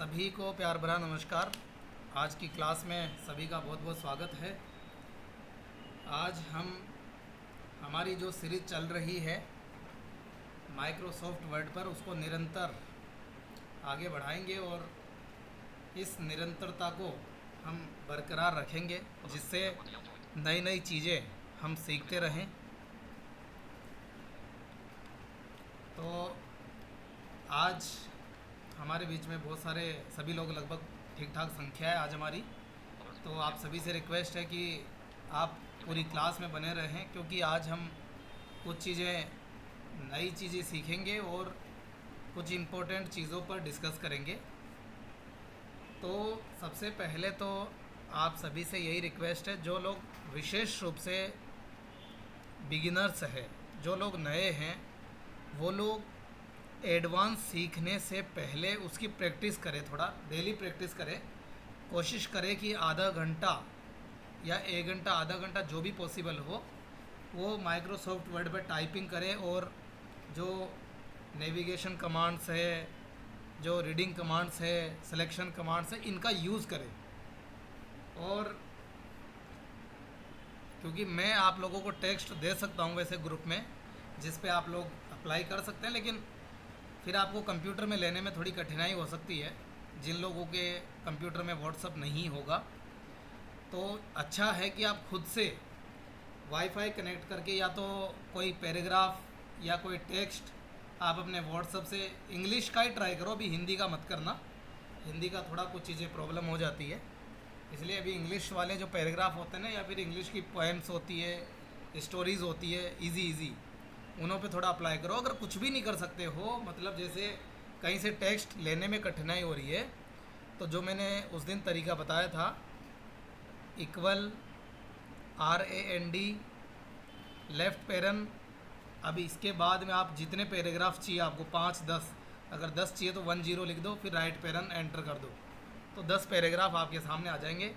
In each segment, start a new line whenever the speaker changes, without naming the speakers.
सभी को प्यार भरा नमस्कार। आज की क्लास में सभी का बहुत बहुत स्वागत है। आज हम हमारी जो सीरीज चल रही है माइक्रोसॉफ्ट वर्ड पर, उसको निरंतर आगे बढ़ाएंगे और इस निरंतरता को हम बरकरार रखेंगे, जिससे नई नई चीज़ें हम सीखते रहें। तो आज हमारे बीच में बहुत सारे सभी लोग, लगभग ठीक ठाक संख्या है आज हमारी। तो आप सभी से रिक्वेस्ट है कि आप पूरी क्लास में बने रहें, क्योंकि आज हम कुछ चीज़ें, नई चीज़ें सीखेंगे और कुछ इम्पोर्टेंट चीज़ों पर डिस्कस करेंगे। तो सबसे पहले तो आप सभी से यही रिक्वेस्ट है, जो लोग विशेष रूप से बिगिनर्स हैं, जो लोग नए हैं, वो लोग एडवांस सीखने से पहले उसकी प्रैक्टिस करें, थोड़ा डेली प्रैक्टिस करें। कोशिश करें कि आधा घंटा या 1 घंटा, आधा घंटा जो भी पॉसिबल हो, वो माइक्रोसॉफ्ट वर्ड पर टाइपिंग करें और जो नेविगेशन कमांड्स है, जो रीडिंग कमांड्स है, सिलेक्शन कमांड्स है, इनका यूज़ करें। और क्योंकि मैं आप लोगों को टेक्स्ट दे सकता हूँ वैसे ग्रुप में, जिस पे आप लोग अप्लाई कर सकते हैं, लेकिन फिर आपको कंप्यूटर में लेने में थोड़ी कठिनाई हो सकती है। जिन लोगों के कंप्यूटर में व्हाट्सअप नहीं होगा, तो अच्छा है कि आप खुद से वाईफाई कनेक्ट करके या तो कोई पैराग्राफ या कोई टेक्स्ट आप अपने व्हाट्सअप से, इंग्लिश का ही ट्राई करो, अभी हिंदी का मत करना। हिंदी का थोड़ा कुछ चीज़ें प्रॉब्लम हो जाती है, इसलिए अभी इंग्लिश वाले जो पैराग्राफ होते हैं ना, या फिर इंग्लिश की पोएम्स होती है, स्टोरीज़ होती है, इजी उन्हों पे थोड़ा अप्लाई करो। अगर कुछ भी नहीं कर सकते हो, मतलब जैसे कहीं से टेक्स्ट लेने में कठिनाई हो रही है, तो जो मैंने उस दिन तरीका बताया था, इक्वल RAND लेफ़्ट पैरन। अब इसके बाद में आप जितने पैराग्राफ चाहिए आपको, 5-10, अगर 10 चाहिए तो 10 लिख दो, फिर राइट पैरन एंटर कर दो, तो 10 पैराग्राफ आपके सामने आ जाएंगे।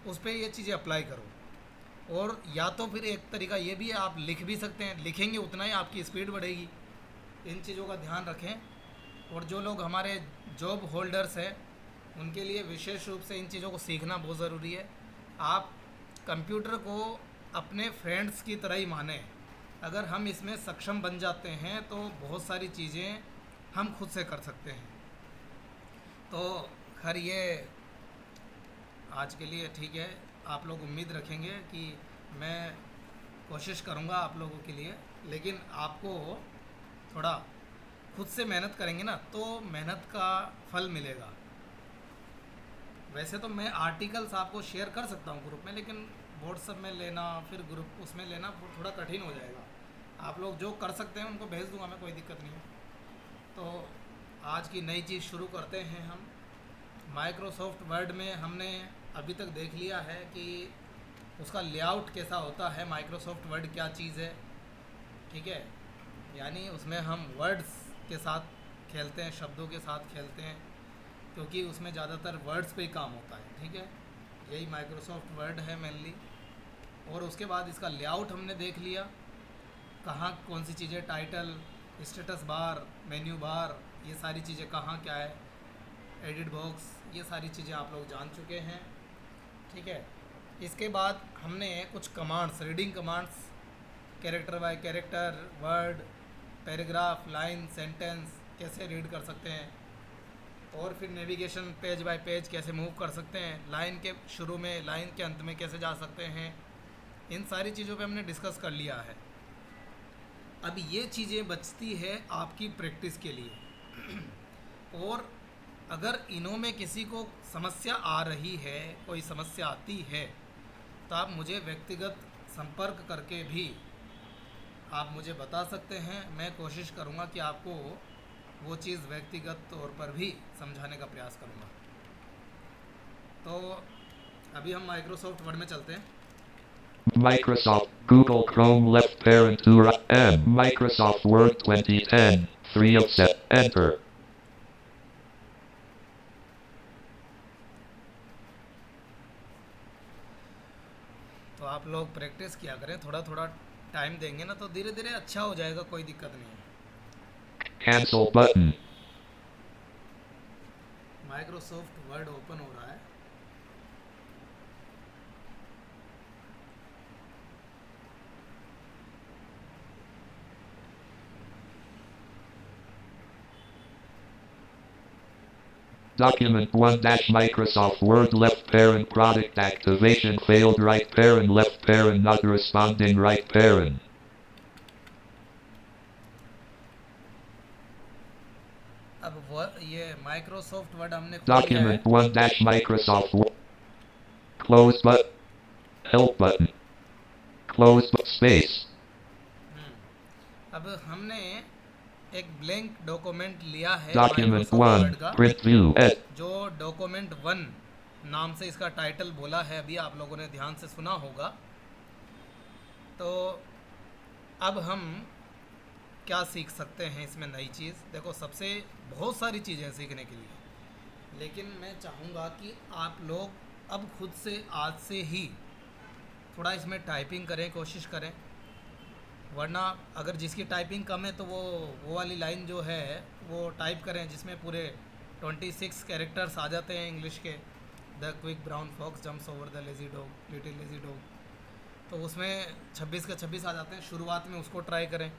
उस पर ये चीज़ें अप्लाई करो। और या तो फिर एक तरीका ये भी है, आप लिख भी सकते हैं, लिखेंगे उतना ही आपकी स्पीड बढ़ेगी। इन चीज़ों का ध्यान रखें। और जो लोग हमारे जॉब होल्डर्स हैं, उनके लिए विशेष रूप से इन चीज़ों को सीखना बहुत ज़रूरी है। आप कंप्यूटर को अपने फ्रेंड्स की तरह ही माने। अगर हम इसमें सक्षम बन जाते हैं तो बहुत सारी चीज़ें हम खुद से कर सकते हैं। तो खैर, ये आज के लिए ठीक है। आप लोग उम्मीद रखेंगे कि मैं कोशिश करूँगा आप लोगों के लिए, लेकिन आपको थोड़ा खुद से मेहनत करेंगे ना, तो मेहनत का फल मिलेगा। वैसे तो मैं आर्टिकल्स आपको शेयर कर सकता हूँ ग्रुप में, लेकिन व्हाट्सएप में लेना, फिर ग्रुप उसमें लेना थोड़ा कठिन हो जाएगा। आप लोग जो कर सकते हैं उनको भेज दूँगा मैं, कोई दिक्कत नहीं है। तो आज की नई चीज़ शुरू करते हैं हम। माइक्रोसॉफ्ट वर्ड में हमने अभी तक देख लिया है कि उसका लेआउट कैसा होता है। माइक्रोसॉफ्ट वर्ड क्या चीज़ है, ठीक है। यानी उसमें हम वर्ड्स के साथ खेलते हैं, शब्दों के साथ खेलते हैं, क्योंकि उसमें ज़्यादातर वर्ड्स पे ही काम होता है, ठीक है। यही माइक्रोसॉफ्ट वर्ड है मेनली। और उसके बाद इसका लेआउट हमने देख लिया, कहाँ कौन सी चीज़ें, title, status bar, menu bar, ये सारी चीज़ें कहाँ क्या है, एडिट बॉक्स, ये सारी चीज़ें आप लोग जान चुके हैं, ठीक है। इसके बाद हमने कुछ commands, reading commands, character bye character, word, paragraph, line, sentence कैसे रीड कर सकते हैं, और फिर नेविगेशन पेज बाय पेज कैसे मूव कर सकते हैं, लाइन के शुरू में, लाइन के अंत में कैसे जा सकते हैं, इन सारी चीज़ों पे हमने डिस्कस कर लिया है। अब ये चीज़ें बचती है आपकी प्रैक्टिस के लिए। और अगर इनों में किसी को समस्या आ रही है, कोई समस्या आती है, तो आप मुझे व्यक्तिगत संपर्क करके भी आप मुझे बता सकते हैं। मैं कोशिश करूँगा कि आपको वो चीज़ व्यक्तिगत तौर पर भी समझाने का प्रयास करूँगा। तो अभी हम माइक्रोसॉफ्ट वर्ड में चलते हैं।
Microsoft Google Chrome left parent to M Microsoft Word 2010 3 of set enter.
तो आप लोग प्रैक्टिस किया करें, थोड़ा थोड़ा टाइम देंगे ना, तो धीरे धीरे अच्छा हो जाएगा, कोई दिक्कत नहीं है।
Cancel button.
Microsoft word open हो रहा है।
Document 1 dash Microsoft Word left parent product activation failed right parent left parent not responding right parent.
अब ये माइक्रोसॉफ्ट वर्ड हमने खोल लिया है।
Document 1 dash Microsoft Word. Close button. Help button. Close space.
अब हमने एक ब्लैंक डॉक्यूमेंट लिया है
Document
माइक्रोसॉफ्ट
1
वर्ड का,
print view ed.
जो डॉक्यूमेंट 1 नाम से इसका टाइटल बोला है, अभी आप लोगों ने ध्यान से सुना होगा। तो अब हम क्या सीख सकते हैं इसमें नई चीज़? देखो, सबसे बहुत सारी चीज़ें सीखने के लिए, लेकिन मैं चाहूँगा कि आप लोग अब खुद से आज से ही थोड़ा इसमें टाइपिंग करें, कोशिश करें। वरना अगर जिसकी टाइपिंग कम है तो वो वाली लाइन जो है वो टाइप करें जिसमें पूरे 26 कैरेक्टर्स आ जाते हैं इंग्लिश के। The quick brown fox jumps over the lazy dog, little lazy dog, तो उसमें 26 के 26 आ जाते हैं। शुरुआत में उसको ट्राई करें।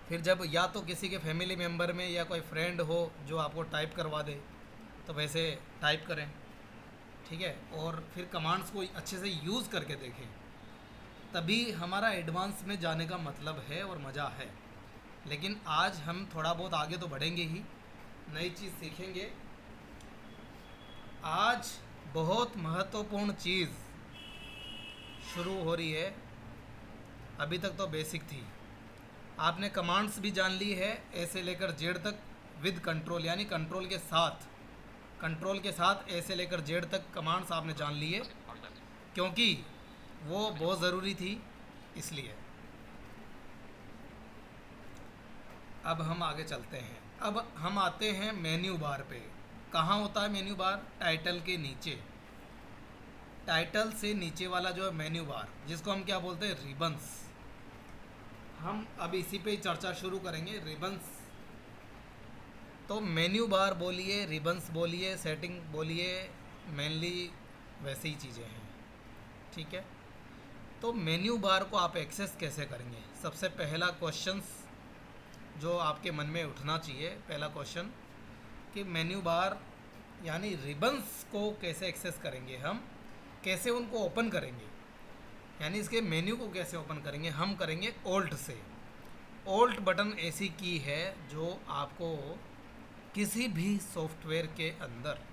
फिर जब या तो किसी के फैमिली मेम्बर में या कोई फ्रेंड हो जो आपको टाइप करवा दे, तो वैसे टाइप करें, ठीक है। और फिर कमांड्स को अच्छे से यूज़ करके देखें, तभी हमारा एडवांस में जाने का मतलब है और मज़ा है। लेकिन आज हम थोड़ा बहुत आगे तो बढ़ेंगे ही, नई चीज़ सीखेंगे। आज बहुत महत्वपूर्ण चीज़ शुरू हो रही है। अभी तक तो बेसिक थी, आपने कमांड्स भी जान ली है, ए से लेकर जेड तक विद कंट्रोल, यानी कंट्रोल के साथ ए से लेकर जेड तक कमांड्स आपने जान लिए, क्योंकि वो बहुत ज़रूरी थी इसलिए। अब हम आगे चलते हैं। अब हम आते हैं मेन्यू बार पे। कहाँ होता है मेन्यू बार? टाइटल के नीचे। टाइटल से नीचे वाला जो है मेन्यू बार, जिसको हम क्या बोलते हैं? रिबन्स। हम अब इसी पे ही चर्चा शुरू करेंगे, रिबन्स। तो मेन्यू बार बोलिए, रिबन्स बोलिए, सेटिंग बोलिए, मेनली वैसे ही चीज़ें हैं, ठीक है। तो मेन्यू बार को आप एक्सेस कैसे करेंगे? सबसे पहला क्वेश्चन जो आपके मन में उठना चाहिए, पहला क्वेश्चन, कि मेन्यू बार यानी रिबन्स को कैसे एक्सेस करेंगे हम, कैसे उनको ओपन करेंगे, यानी इसके मेन्यू को कैसे ओपन करेंगे? हम करेंगे ऑल्ट से। ऑल्ट बटन ऐसी की है जो आपको किसी भी सॉफ्टवेयर के अंदर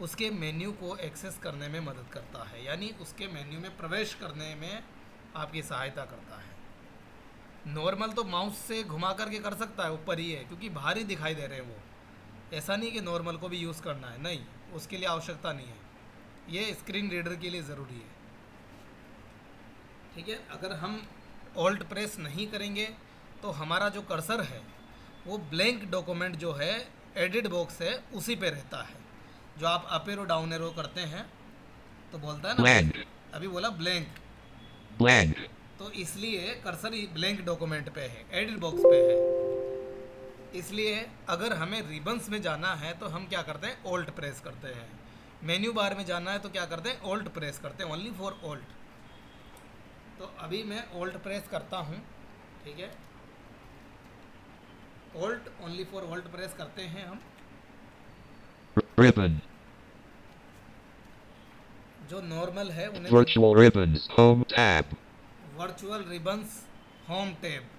उसके मेन्यू को एक्सेस करने में मदद करता है, यानी उसके मेन्यू में प्रवेश करने में आपकी सहायता करता है। नॉर्मल तो माउस से घुमा करके कर सकता है, ऊपर ही है क्योंकि बाहर ही दिखाई दे रहे हैं वो। ऐसा नहीं कि नॉर्मल को भी यूज़ करना है, नहीं, उसके लिए आवश्यकता नहीं है, ये स्क्रीन रीडर के लिए ज़रूरी है, ठीक है। अगर हम ऑल्ट प्रेस नहीं करेंगे तो हमारा जो कर्सर है वो ब्लैंक डॉक्यूमेंट जो है, एडिट बॉक्स है, उसी पे रहता है। जो आप अप एरो डाउन एरो करते हैं तो बोलता है ना
Blank.
अभी बोला ब्लैंक,
Blank.
तो इसलिए कर्सर ही ब्लैंक डॉक्यूमेंट पे है, एडिट बॉक्स पे है। इसलिए अगर हमें रिबन्स में जाना है तो हम क्या करते हैं? ऑल्ट प्रेस करते हैं। मेन्यू बार में जाना है तो क्या करते हैं? ऑल्ट प्रेस करते हैं, ओनली फॉर ऑल्ट। तो अभी मैं ऑल्ट प्रेस करता हूँ, ठीक है। Alt, only for alt press करते हैं हम।
Ribbon.
जो नॉर्मल है उन्हें
Virtual ribbons. Home tab.
Virtual ribbons, home tab.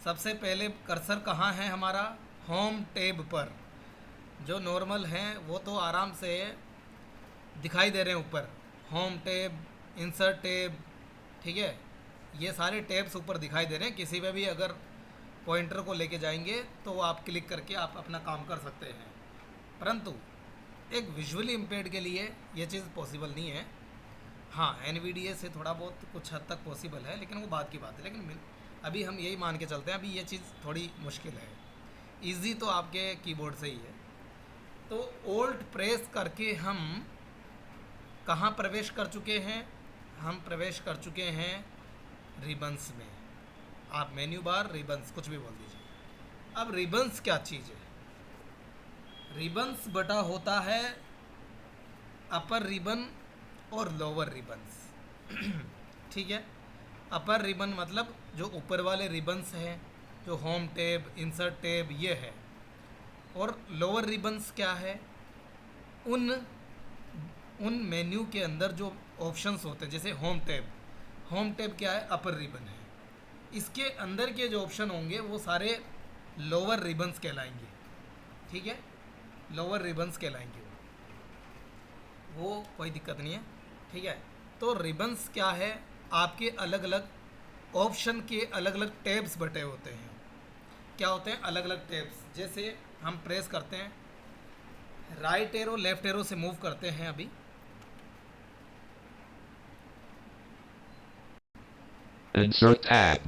सबसे पहले कर्सर कहाँ है हमारा? होम टैब पर। जो नॉर्मल हैं वो तो आराम से दिखाई दे रहे हैं ऊपर, होम टैब, इंसर्ट टैब, ठीक है। ये सारे टैब्स ऊपर दिखाई दे रहे हैं। किसी पे भी अगर पॉइंटर को लेके जाएंगे तो आप क्लिक करके आप अपना काम कर सकते हैं, परंतु एक विजुअली इम्पेयर्ड के लिए ये चीज़ पॉसिबल नहीं है। हाँ, NVDA से थोड़ा बहुत कुछ हद तक पॉसिबल है, लेकिन वो बात की बात है। लेकिन अभी हम यही मान के चलते हैं, अभी ये चीज़ थोड़ी मुश्किल है। इजी तो आपके कीबोर्ड से ही है। तो ऑल्ट प्रेस करके हम कहाँ प्रवेश कर चुके हैं? हम प्रवेश कर चुके हैं रिबन्स में। आप मेन्यू बार, रिबन्स, कुछ भी बोल दीजिए। अब रिबन्स क्या चीज़ है? रिबन्स बटा होता है अपर रिबन और लोअर रिबन्स। ठीक है, अपर रिबन मतलब जो ऊपर वाले रिबन्स हैं, जो होम टैब, इंसर्ट टैब ये है, और लोअर रिबन्स क्या है, उन उन मेन्यू के अंदर जो ऑप्शंस होते हैं, जैसे होम टैब, होम टैब क्या है, अपर रिबन है, इसके अंदर के जो ऑप्शन होंगे वो सारे लोअर रिबन्स कहलाएंगे। ठीक है, लोअर रिबन्स कहलाएंगे वो कोई दिक्कत नहीं है। ठीक है, तो रिबन्स क्या है, आपके अलग अलग ऑप्शन के अलग अलग टैब्स बटे होते हैं। क्या होते हैं, अलग अलग टैब्स। जैसे हम प्रेस करते हैं, राइट एरो लेफ्ट एरो से मूव करते हैं अभी,
Insert tab.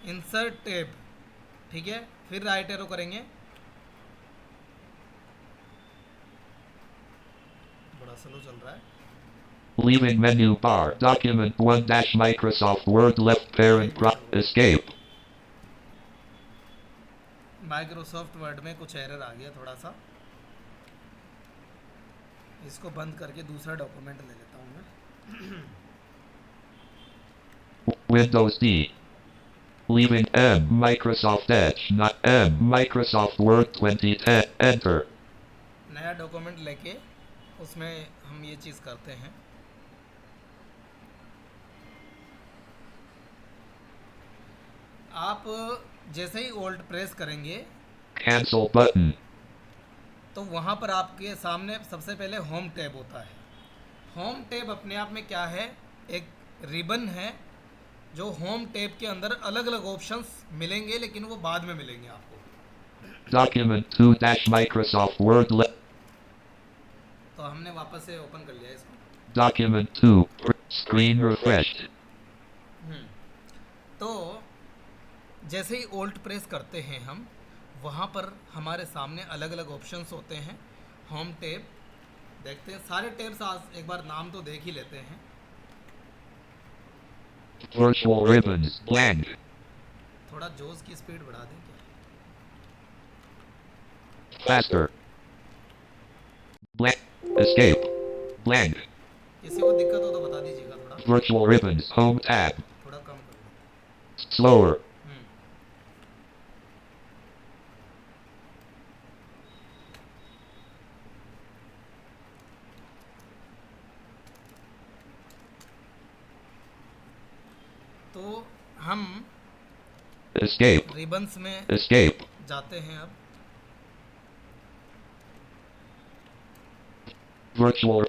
इंसर्ट टैब, ठीक है, फिर राइट एरो करेंगे, बड़ा स्लो चल रहा है।
Leaving menu bar. Document 1 dash Microsoft Word left parent escape.
Microsoft word में कुछ एरर आ गया थोड़ा सा, इसको बंद करके दूसरा डॉक्यूमेंट ले लेता हूँ मैं।
Windows D. Leaving M Microsoft Edge not M Microsoft Word 2010. Enter.
नया डॉक्यूमेंट लेके उसमें हम ये चीज़ करते हैं। आप जैसे ही ओल्ड प्रेस करेंगे
Cancel button.
तो वहाँ पर आपके सामने सबसे पहले होम टैब होता है। होम टैब अपने आप में क्या है, एक रिबन है, जो होम टैब के अंदर अलग अलग ऑप्शंस मिलेंगे, लेकिन वो बाद में मिलेंगे आपको।
Document 2 dash Microsoft Word left.
तो हमने वापस से ओपन कर लिया इसको।
Document 2. Screen refreshed.
तो जैसे ही ओल्ट प्रेस करते हैं हम, वहाँ पर हमारे सामने अलग अलग ऑप्शंस होते हैं। होम टैब देखते हैं, सारे टैब्स आज एक बार नाम तो देख ही लेते हैं।
Virtual ribbons. Blank.
थोड़ा जोश की स्पीड बढ़ा दें क्या?
Faster. Blank. Escape. Blank.
किसी को दिक्कत हो तो बता दीजिएगा, थोड़ा
Virtual ribbons. Home tab.
थोड़ा कम कर दें।
Slower.
तो हम
Escape.
रिबन्स में
Escape.
जाते हैं अब।
Virtual.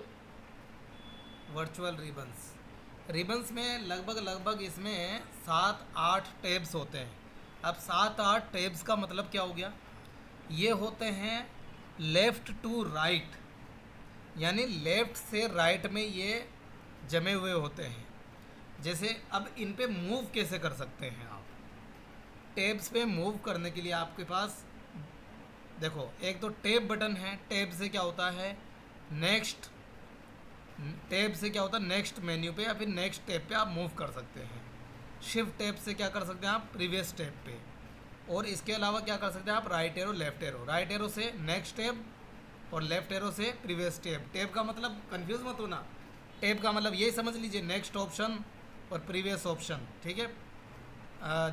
वर्चुअल रिबन्स, रिबन्स में लगभग इसमें 7-8 टैब्स होते हैं। अब 7-8 टैब्स का मतलब क्या हो गया, ये होते हैं लेफ़्ट टू राइट, यानी लेफ़्ट से राइट में ये जमे हुए होते हैं। जैसे अब इन पे मूव कैसे कर सकते हैं आप, टैब्स पे मूव करने के लिए आपके पास देखो, एक तो टैब बटन है, टैब से क्या होता है नेक्स्ट, टैब से क्या होता है नेक्स्ट मेन्यू पे या फिर नेक्स्ट टैब पे आप मूव कर सकते हैं। शिफ्ट टैब से क्या कर सकते हैं आप, प्रीवियस टैब पे। और इसके अलावा क्या कर सकते हैं आप, right arrow left arrow, right arrow से नेक्स्ट टैब और लेफ्ट एरो से प्रीवियस टैब। टैब का मतलब कंफ्यूज मत होना, टैब का मतलब यही समझ लीजिए नेक्स्ट ऑप्शन और प्रीवियस ऑप्शन। ठीक है,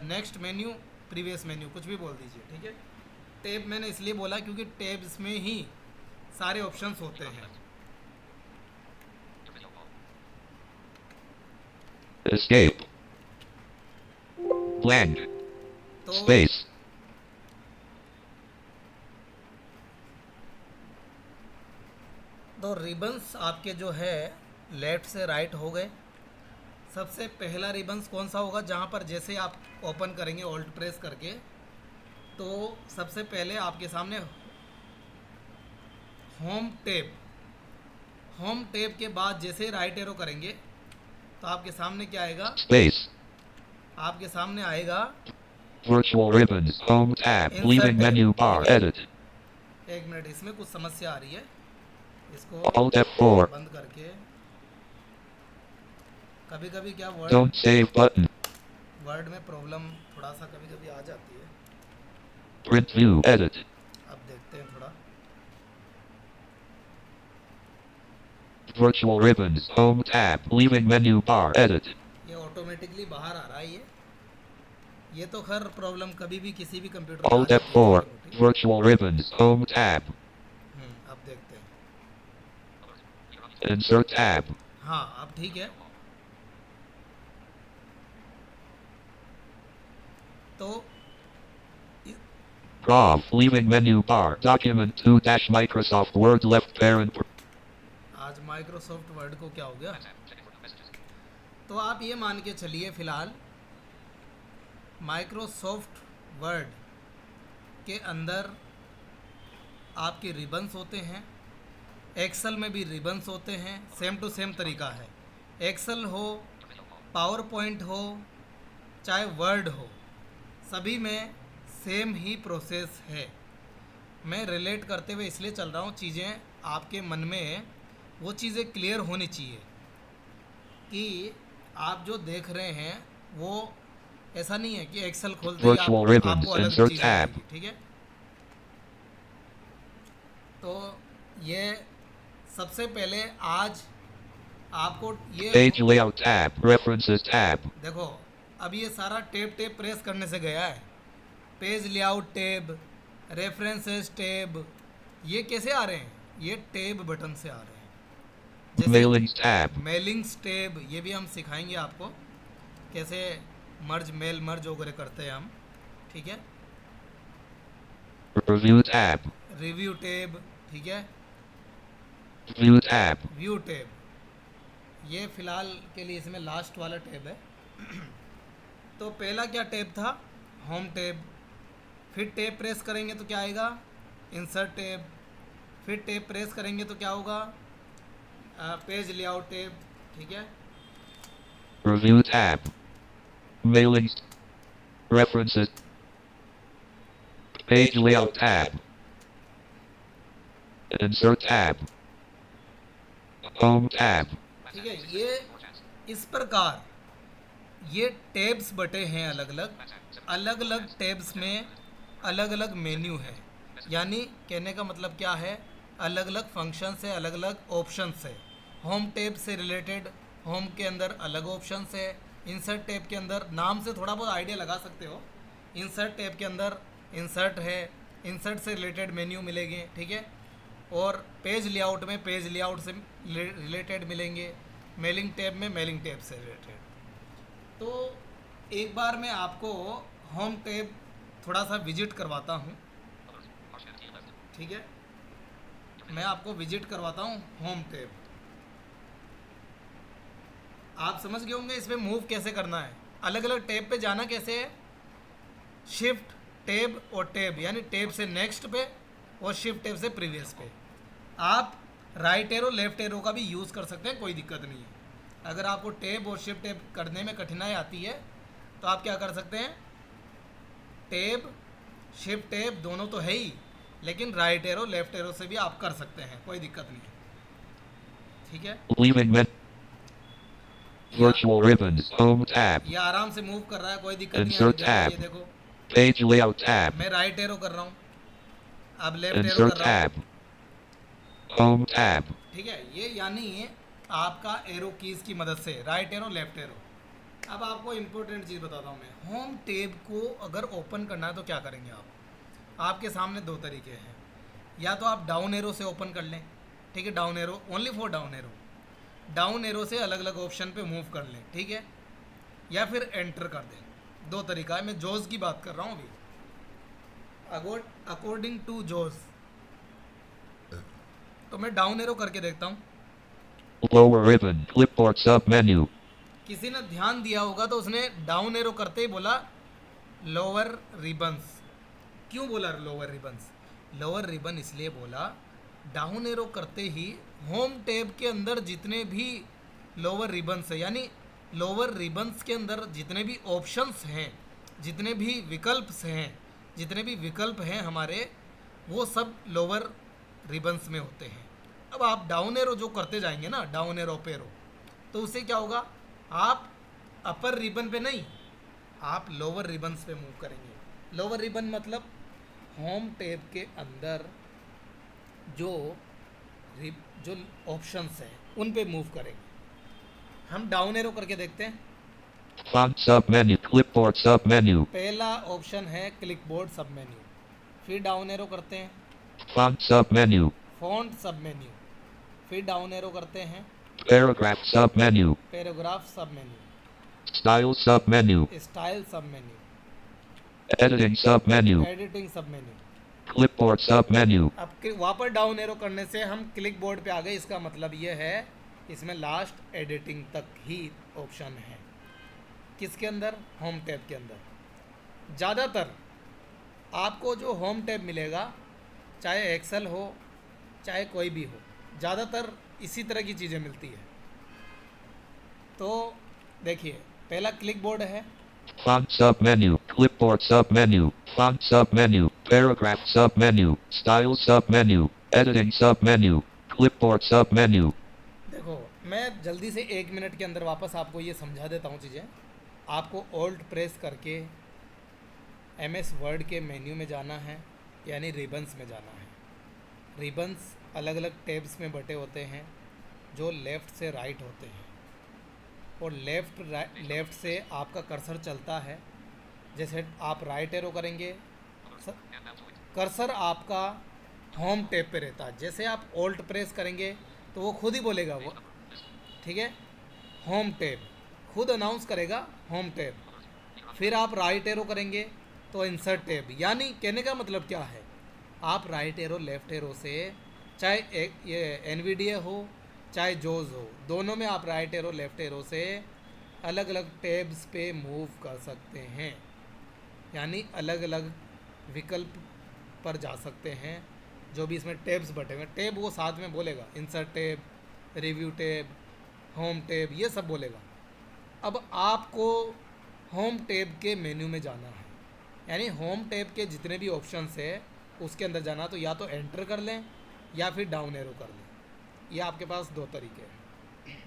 नेक्स्ट मेन्यू प्रीवियस मेन्यू कुछ भी बोल दीजिए। ठीक है, टैब मैंने इसलिए बोला क्योंकि टैब्स में ही सारे ऑप्शंस होते हैं।
Escape. Blank.
तो
Space.
तो रिबन्स आपके जो है लेफ़्ट से राइट हो गए। सबसे पहला रिबन्स कौन सा होगा, जहाँ पर जैसे आप ओपन करेंगे ऑल्ट प्रेस करके, तो सबसे पहले आपके सामने होम टैब, होम टैब के बाद जैसे राइट एरो करेंगे तो आपके सामने क्या आएगा,
Space.
आपके सामने आएगा
Virtual ribbons. Home tab.
Insert
Leaving
tab.
menu bar. Edit.
एक मिनट, इसमें कुछ समस्या आ रही है, इसको
Alt F4.
बंद करके। कभी कभी क्या
Don't save button.
वर्ड में प्रॉब्लम थोड़ा सा कभी कभी आ जाती है।
Print view. Edit.
अब देखते हैं थोड़ा,
Virtual ribbons. Home tab. Leaving menu bar. Edit.
ये ऑटोमेटिकली बाहर आ रहा है ये तो खैर प्रॉब्लम कभी भी किसी भी कंप्यूटर में आ
Alt
जाती है
F4.
छोटी मोटी।
Virtual ribbons. Home tab.
अब देखते हैं।
Insert tab.
हाँ अब ठीक है। तो
Off. Leaving menu bar. Document 2 dash Microsoft Word left parent.
आज माइक्रोसॉफ्ट वर्ड को क्या हो गया। तो आप ये मान के चलिए फिलहाल माइक्रोसॉफ्ट वर्ड के अंदर आपके रिबन्स होते हैं, एक्सेल में भी रिबन्स होते हैं, सेम टू सेम तरीका है। एक्सेल हो, पावर पॉइंट हो, चाहे वर्ड हो, सभी में सेम ही प्रोसेस है। मैं रिलेट करते हुए इसलिए चल रहा हूँ, चीज़ें आपके मन में वो चीज़ें क्लियर होनी चाहिए कि आप जो देख रहे हैं वो ऐसा नहीं है कि एक्सेल खोलते ही आपको अलग चीज़ मिलेगी, ठीक है। तो ये सबसे पहले आज आपको ये
Page layout tab. References tab.
देखो, अब ये सारा टेप प्रेस करने से गया है। Page layout tab, references tab, ये कैसे आ रहे हैं? ये टैब बटन से आ रहे हैं।
Mailings tab.
मेलिंग्स टैब, ये भी हम सिखाएंगे आपको कैसे मेल मर्ज वगैरह करते हैं हम, ठीक है।
Review tab.
रिव्यू टैब, ठीक है।
View tab.
व्यू टैब, ये फिलहाल के लिए इसमें लास्ट वाला टैब है। तो पहला क्या टैब था? Home tab. फिर टैब प्रेस करेंगे तो क्या आएगा? Insert tab. फिर टैब प्रेस करेंगे तो क्या होगा? पेज लेआउट टैब, ठीक है।
Review tab. Mailings. References. Page layout tab. Insert tab. Home tab.
ठीक है, ये इस प्रकार ये टैब्स बटे हैं अलग अलग टैब्स में अलग अलग मेन्यू है। यानी कहने का मतलब क्या है, अलग अलग फंक्शंस है, अलग अलग ऑप्शंस है। होम टैब से रिलेटेड होम के अंदर अलग ऑप्शंस है। इंसर्ट टैब के अंदर नाम से थोड़ा बहुत आइडिया लगा सकते हो। इंसर्ट टैब के अंदर इंसर्ट है, इंसर्ट से रिलेटेड मेन्यू मिलेंगे, ठीक है। और पेज लेआउट में पेज लेआउट से रिलेटेड मिलेंगे, मेलिंग टैब में मेलिंग टैब से रिलेटेड। तो एक बार मैं आपको होम टैब थोड़ा सा विजिट करवाता हूँ, ठीक है। मैं आपको विजिट करवाता हूँ होम टैब। आप समझ गए होंगे इसमें मूव कैसे करना है, अलग अलग टैब पे जाना कैसे है। शिफ्ट टैब और टैब, यानी टैब से नेक्स्ट पे और शिफ्ट टैब से प्रीवियस पे। आप राइट एरो लेफ्ट एरो का भी यूज़ कर सकते हैं, कोई दिक्कत नहीं है। अगर आपको टैब और शिफ्ट टैब करने में कठिनाई आती है तो आप क्या कर सकते हैं, टैब शिफ्ट टैब दोनों तो है ही, लेकिन राइट एरो लेफ्ट एरो से भी आप कर सकते हैं, कोई दिक्कत नहीं है, ठीक है।
Virtual ribbons. Home tab.
ये आराम से मूव कर रहा है, कोई दिक्कत नहीं
Insert
है।
tab.
ये देखो,
Page layout tab.
मैं राइट एरो कर रहा हूँ, अब लेफ्ट एरो
Insert
कर रहा हूँ,
tab. Home tab.
ठीक है। ये यानी आपका एरो कीज की मदद से राइट एरो लेफ्ट एरो। अब आपको इम्पोर्टेंट चीज़ बताता हूँ मैं, होम टैब को अगर ओपन करना है तो क्या करेंगे आप। आपके सामने दो तरीके हैं, या तो आप डाउन एरो से ओपन कर लें, ठीक है। Down arrow only for down arrow, down arrow से अलग अलग ऑप्शन पे मूव कर लें, ठीक है। या फिर एंटर कर दें, दो तरीका है। मैं जोस की बात कर रहा हूँ अभी, अकॉर्डिंग टू जोस। तो मैं डाउन एरो करके देखता हूँ।
Lower ribbon. Clipboard sub menu.
किसी ने ध्यान दिया होगा तो उसने डाउन एरो करते ही बोला लोअर रिबन्स। क्यों बोला लोअर रिबन्स? लोअर रिबन इसलिए बोला, डाउन एरो करते ही होम टैब के अंदर जितने भी लोअर रिबन्स है, यानी लोअर रिबन्स के अंदर जितने भी ऑप्शंस हैं, जितने भी विकल्प हैं हमारे, वो सब लोअर रिबन्स में होते हैं। अब आप डाउन एरो जो करते जाएंगे ना, डाउन एरो अप एरो, तो उससे क्या होगा, आप अपर रिबन पे नहीं, आप लोअर रिबन्स पे मूव करेंगे। लोअर रिबन मतलब होम टैब के अंदर जो जो ऑप्शंस हैं उन पे मूव करेंगे। हम डाउन एरो करके देखते हैं।
Font submenu. Clipboard submenu.
पहला ऑप्शन है क्लिक बोर्ड सब मेन्यू, फिर डाउन एरो करते हैं
Font submenu.
फॉन्ट सब मेन्यू, फिर डाउन एरो करते हैं
Paragraph submenu.
पैराग्राफ सब मेन्यू,
Style submenu.
स्टाइल सब मेन्यू,
Editing submenu.
एडिटिंग सब मेन्यू।
Clipboard submenu.
अब वापस डाउन एरो करने से हम क्लिक बोर्ड पे आ गए। इसका मतलब ये है इसमें लास्ट एडिटिंग तक ही ऑप्शन है। किसके अंदर? होम टैब के अंदर। ज़्यादातर आपको जो होम टैब मिलेगा, चाहे एक्सेल हो चाहे कोई भी हो, ज़्यादातर इसी तरह की चीज़ें मिलती है। तो देखिए, पहला क्लिक बोर्ड है,
Font submenu. Clipboard submenu. Font submenu. Paragraph submenu. Style submenu. Editing submenu. Clipboard submenu.
देखो मैं जल्दी से 1 मिनट के अंदर वापस आपको ये समझा देता हूँ चीज़ें। आपको ऑल्ट प्रेस करके MS वर्ड के मेन्यू में जाना है, यानी रिबन्स में जाना है। रिबन्स अलग अलग टैब्स में बटे होते हैं जो लेफ़्ट से राइट होते हैं, और लेफ़्ट से आपका कर्सर चलता है। जैसे आप राइट एरो करेंगे, कर्सर आपका होम टैब पे रहता है। जैसे आप ऑल्ट प्रेस करेंगे तो वो खुद ही बोलेगा, वो ठीक है, होम टैब खुद अनाउंस करेगा, होम टैब। फिर आप राइट एरो करेंगे तो इंसर्ट टैब। यानी कहने का मतलब क्या है, आप राइट एरो लेफ़्ट एरो से, चाहे ये NVDA हो चाहे जोज हो, दोनों में आप राइट एरो लेफ़्ट एरो से अलग अलग टैब्स पे मूव कर सकते हैं। यानी अलग अलग विकल्प पर जा सकते हैं। जो भी इसमें टैब्स बटे हुए, टैब वो साथ में बोलेगा, insert tab, review tab, home tab, ये सब बोलेगा। अब आपको होम टैब के मेन्यू में जाना है, यानी होम टैब के जितने भी ऑप्शंस है उसके अंदर जाना। तो या तो एंटर कर लें या फिर डाउन एरो कर लें। ये आपके पास दो तरीके हैं।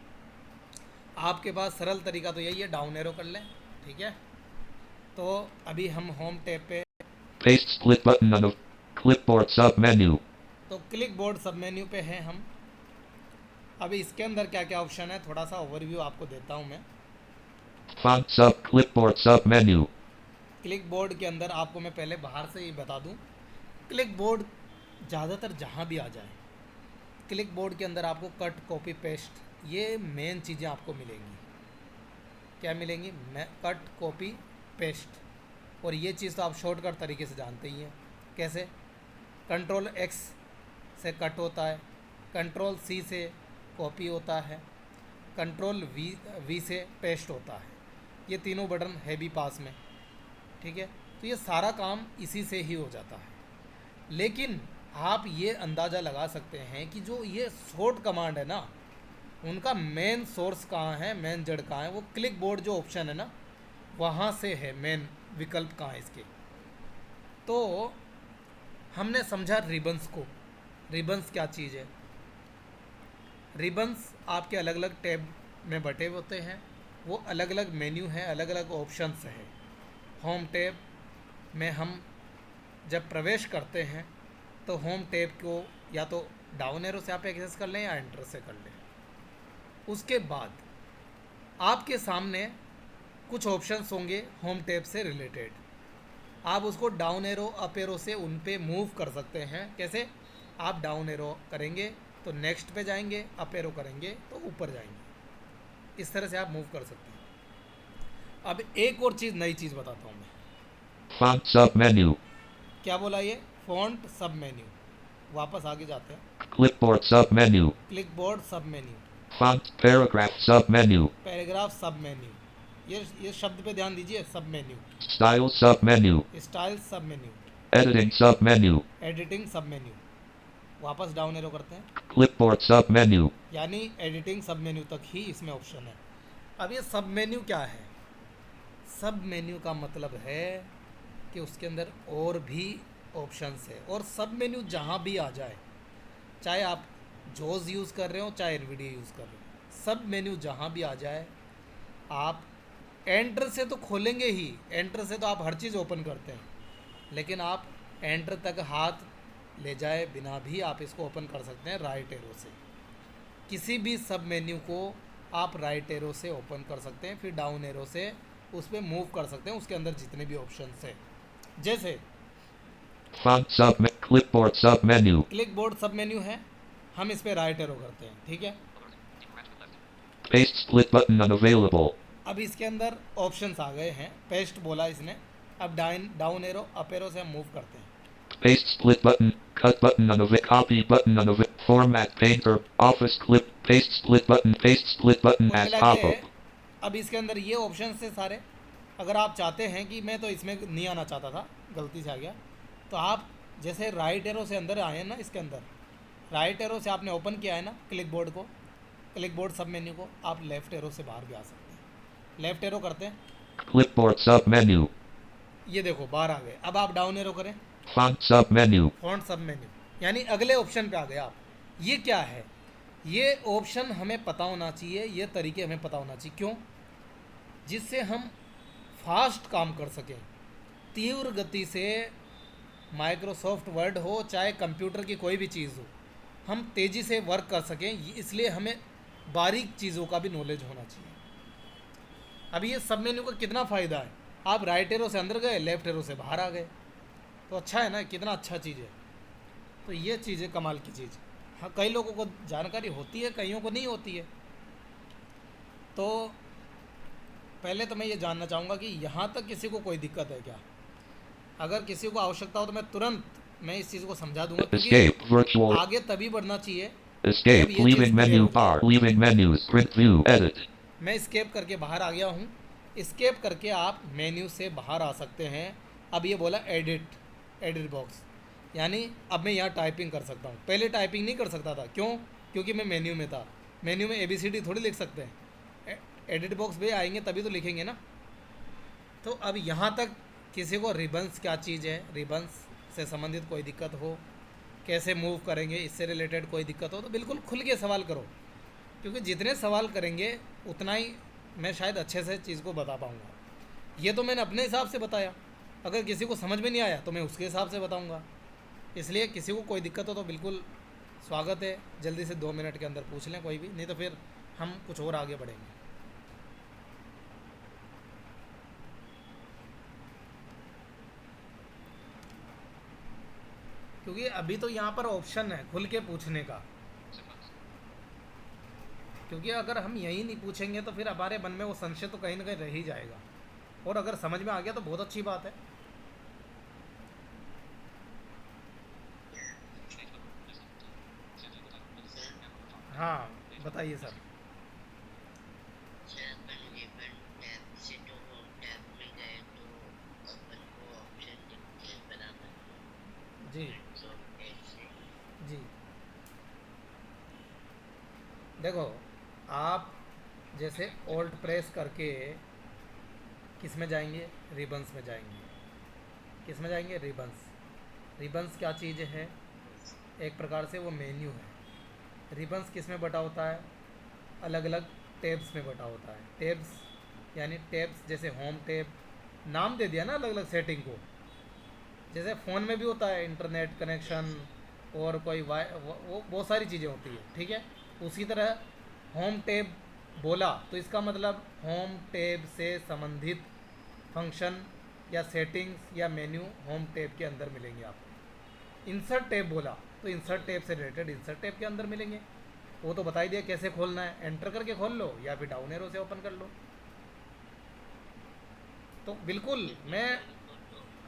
आपके पास सरल तरीका तो यही है, डाउन एरो कर लें, ठीक है। तो अभी हम होम टैब पे,
Paste split button on the clipboard submenu.
तो क्लिक बोर्ड सब मेन्यू पे हैं हम। अभी इसके अंदर क्या क्या ऑप्शन है, थोड़ा सा ओवरव्यू आपको देता हूँ मैं।
Font sub clipboard submenu.
Click board के अंदर आपको मैं पहले बाहर से ही बता दूँ, क्लिक बोर्ड ज़्यादातर जहाँ भी आ जाए, क्लिक बोर्ड के अंदर आपको कट कॉपी पेस्ट, ये मेन चीज़ें आपको मिलेंगी। क्या मिलेंगी? Cut copy paste. और ये चीज़ तो आप शॉर्टकट तरीके से जानते ही हैं। कैसे? कंट्रोल X से कट होता है, कंट्रोल C से कॉपी होता है, कंट्रोल V से पेस्ट होता है। ये तीनों बटन है भी पास में, ठीक है। तो ये सारा काम इसी से ही हो जाता है। लेकिन आप ये अंदाज़ा लगा सकते हैं कि जो ये शॉर्ट कमांड है ना, उनका मेन सोर्स कहाँ है, मेन जड़ कहाँ है, वो क्लिक बोर्ड जो ऑप्शन है ना, वहाँ से है। मेन विकल्प कहाँ है इसके? तो हमने समझा रिबन्स को। रिबन्स क्या चीज़ है? रिबन्स आपके अलग अलग टैब में बटे होते हैं, वो अलग अलग मेन्यू हैं, अलग अलग ऑप्शंस हैं। होम टैब में हम जब प्रवेश करते हैं तो होम टैब को या तो डाउन एरो से आप एक्सेस कर लें या एंटर से कर लें। उसके बाद आपके सामने कुछ ऑप्शंस होंगे होम टैब से रिलेटेड। आप उसको डाउन एरो अप एरो से उन पे मूव कर सकते हैं। कैसे? आप डाउन एरो करेंगे तो नेक्स्ट पे जाएंगे, अप एरो करेंगे तो ऊपर जाएंगे। इस तरह से आप मूव कर सकते हैं। अब एक और चीज़, नई चीज़ बताता हूँ मैं।
Font submenu.
क्या बोला ये? फॉन्ट सब मेन्यू। वापस आगे जाते हैं।
Clipboard submenu.
Click board sub menu,
Font paragraph submenu.
Paragraph सब मेन्यू, ये शब्द पे ध्यान दीजिए, सब मेन्यू,
Style submenu.
स्टाइल सब मेन्यू,
Editing submenu.
एडिटिंग सब मेन्यू। वापस डाउन एरो करते हैं,
Clipboard submenu.
यानी एडिटिंग सब मेन्यू तक ही इसमें ऑप्शन है। अब ये सब मेन्यू क्या है? सब मेन्यू का मतलब है कि उसके अंदर और भी ऑप्शंस है। और सब मेन्यू जहाँ भी आ जाए, चाहे आप जोज यूज़ कर रहे हो चाहे NVIDIA यूज़ कर रहे हो, सब मेन्यू जहाँ भी आ जाए, आप एंटर से तो खोलेंगे ही। एंटर से तो आप हर चीज़ ओपन करते हैं, लेकिन आप एंटर तक हाथ ले जाए बिना भी आप इसको ओपन कर सकते हैं राइट एरो से। किसी भी सब मेन्यू को आप राइट एरो से ओपन कर सकते हैं, फिर डाउन एरो से उस पर मूव कर सकते हैं, उसके अंदर जितने भी ऑप्शंस है। जैसे
Font sub clipboard sub menu.
Clipboard sub menu है, हम इस पर राइट एरो करते हैं, ठीक है।
Paste split button unavailable.
अब इसके अंदर ऑप्शंस आ गए हैं, पेस्ट बोला इसने। अब डाउन एरो अप एरो से हम मूव करते हैं।
Paste split button, cut button unavailable, copy button unavailable, format painter, office clip, paste split button
कुल
as
मिला के
pop-up.
अब इसके अंदर ये ऑप्शंस थे सारे। अगर आप चाहते हैं कि मैं तो इसमें नहीं आना चाहता था, गलती से आ गया, तो आप जैसे राइट एरो से अंदर आए हैं ना, इसके अंदर राइट एरो से आपने ओपन किया है ना क्लिक बोर्ड को, क्लिक बोर्ड सब मेन्यू को, आप लेफ़्ट एरो से बाहर भी आ सकते हैं। लेफ़्ट एरो करते हैं,
Clipboard sub menu.
ये देखो बाहर आ गए। अब आप डाउन एरो करें,
Font sub menu.
फॉन्ट सब मेन्यू, यानी अगले ऑप्शन पे आ गए आप। ये क्या है? ये ऑप्शन हमें पता होना चाहिए, ये तरीके हमें पता होना चाहिए। क्यों? जिससे हम फास्ट काम कर सकें, तीव्र गति से। माइक्रोसॉफ्ट वर्ड हो चाहे कंप्यूटर की कोई भी चीज़ हो, हम तेज़ी से वर्क कर सकें, इसलिए हमें बारीक चीज़ों का भी नॉलेज होना चाहिए। अब ये सब मेन्यू का कितना फ़ायदा है, आप राइट एरो से अंदर गए, लेफ़्ट एरो से बाहर आ गए, तो अच्छा है ना, कितना अच्छा चीज़ है। तो ये चीज़ है कमाल की चीज़। हाँ, कई लोगों को जानकारी होती है, कईयों को नहीं होती है। तो पहले तो मैं ये जानना चाहूँगा कि यहाँ तक किसी को कोई दिक्कत है क्या? अगर किसी को आवश्यकता हो तो मैं तुरंत इस चीज़ को समझा दूंगा,
Escape
क्योंकि
virtual.
आगे तभी बढ़ना चाहिए
Escape
जब ये
leaving
चीज़ क्लियर
menu
होगी।
bar. Leaving menus. Print view. Edit.
मैं स्केप करके बाहर आ गया हूँ। स्केप करके आप मेन्यू से बाहर आ सकते हैं। अब ये बोला एडिट बॉक्स, यानी अब मैं यहाँ टाइपिंग कर सकता हूँ। पहले टाइपिंग नहीं कर सकता था, क्यों? क्योंकि मैं मेन्यू में था। मेन्यू में ABCD थोड़ी लिख सकते हैं, एडिट बॉक्स पे आएंगे तभी तो लिखेंगे ना। तो अब यहाँ तक किसी को रिबन्स क्या चीज़ है, रिबन्स से संबंधित कोई दिक्कत हो, कैसे मूव करेंगे, इससे रिलेटेड कोई दिक्कत हो, तो बिल्कुल खुल के सवाल करो, क्योंकि जितने सवाल करेंगे उतना ही मैं शायद अच्छे से चीज़ को बता पाऊँगा। ये तो मैंने अपने हिसाब से बताया, अगर किसी को समझ में नहीं आया तो मैं उसके हिसाब से बताऊँगा। इसलिए किसी को कोई दिक्कत हो तो बिल्कुल स्वागत है, जल्दी से 2 मिनट के अंदर पूछ लें कोई भी, नहीं तो फिर हम कुछ और आगे बढ़ेंगे। क्योंकि अभी तो यहाँ पर ऑप्शन है खुल के पूछने का, क्योंकि अगर हम यही नहीं पूछेंगे तो फिर हमारे मन में वो संशय तो कहीं ना कहीं रह ही जाएगा। और अगर समझ में आ गया तो बहुत अच्छी बात है। हाँ बताइए सर। जी जी, देखो आप जैसे ऑल्ट प्रेस करके किस में जाएंगे, रिबन्स में जाएंगे। किस में जाएंगे? रिबन्स। रिबन्स क्या चीज़ है? एक प्रकार से वो मेन्यू है। रिबन्स किस में बटा होता है? अलग अलग टैब्स में बटा होता है। टैब्स यानी टैब्स, जैसे होम टैब, नाम दे दिया ना अलग अलग सेटिंग को। जैसे फ़ोन में भी होता है इंटरनेट कनेक्शन और कोई वो बहुत सारी चीज़ें होती है, ठीक है। उसी तरह होम टैब बोला तो इसका मतलब होम टैब से संबंधित फंक्शन या सेटिंग्स या मेन्यू होम टैब के अंदर मिलेंगे आपको। इंसर्ट टैब बोला तो इंसर्ट टैब से रिलेटेड इंसर्ट टैब के अंदर मिलेंगे। वो तो बता ही दिया कैसे खोलना है, एंटर करके खोल लो या फिर डाउन एरो से ओपन कर लो। तो बिल्कुल मैं,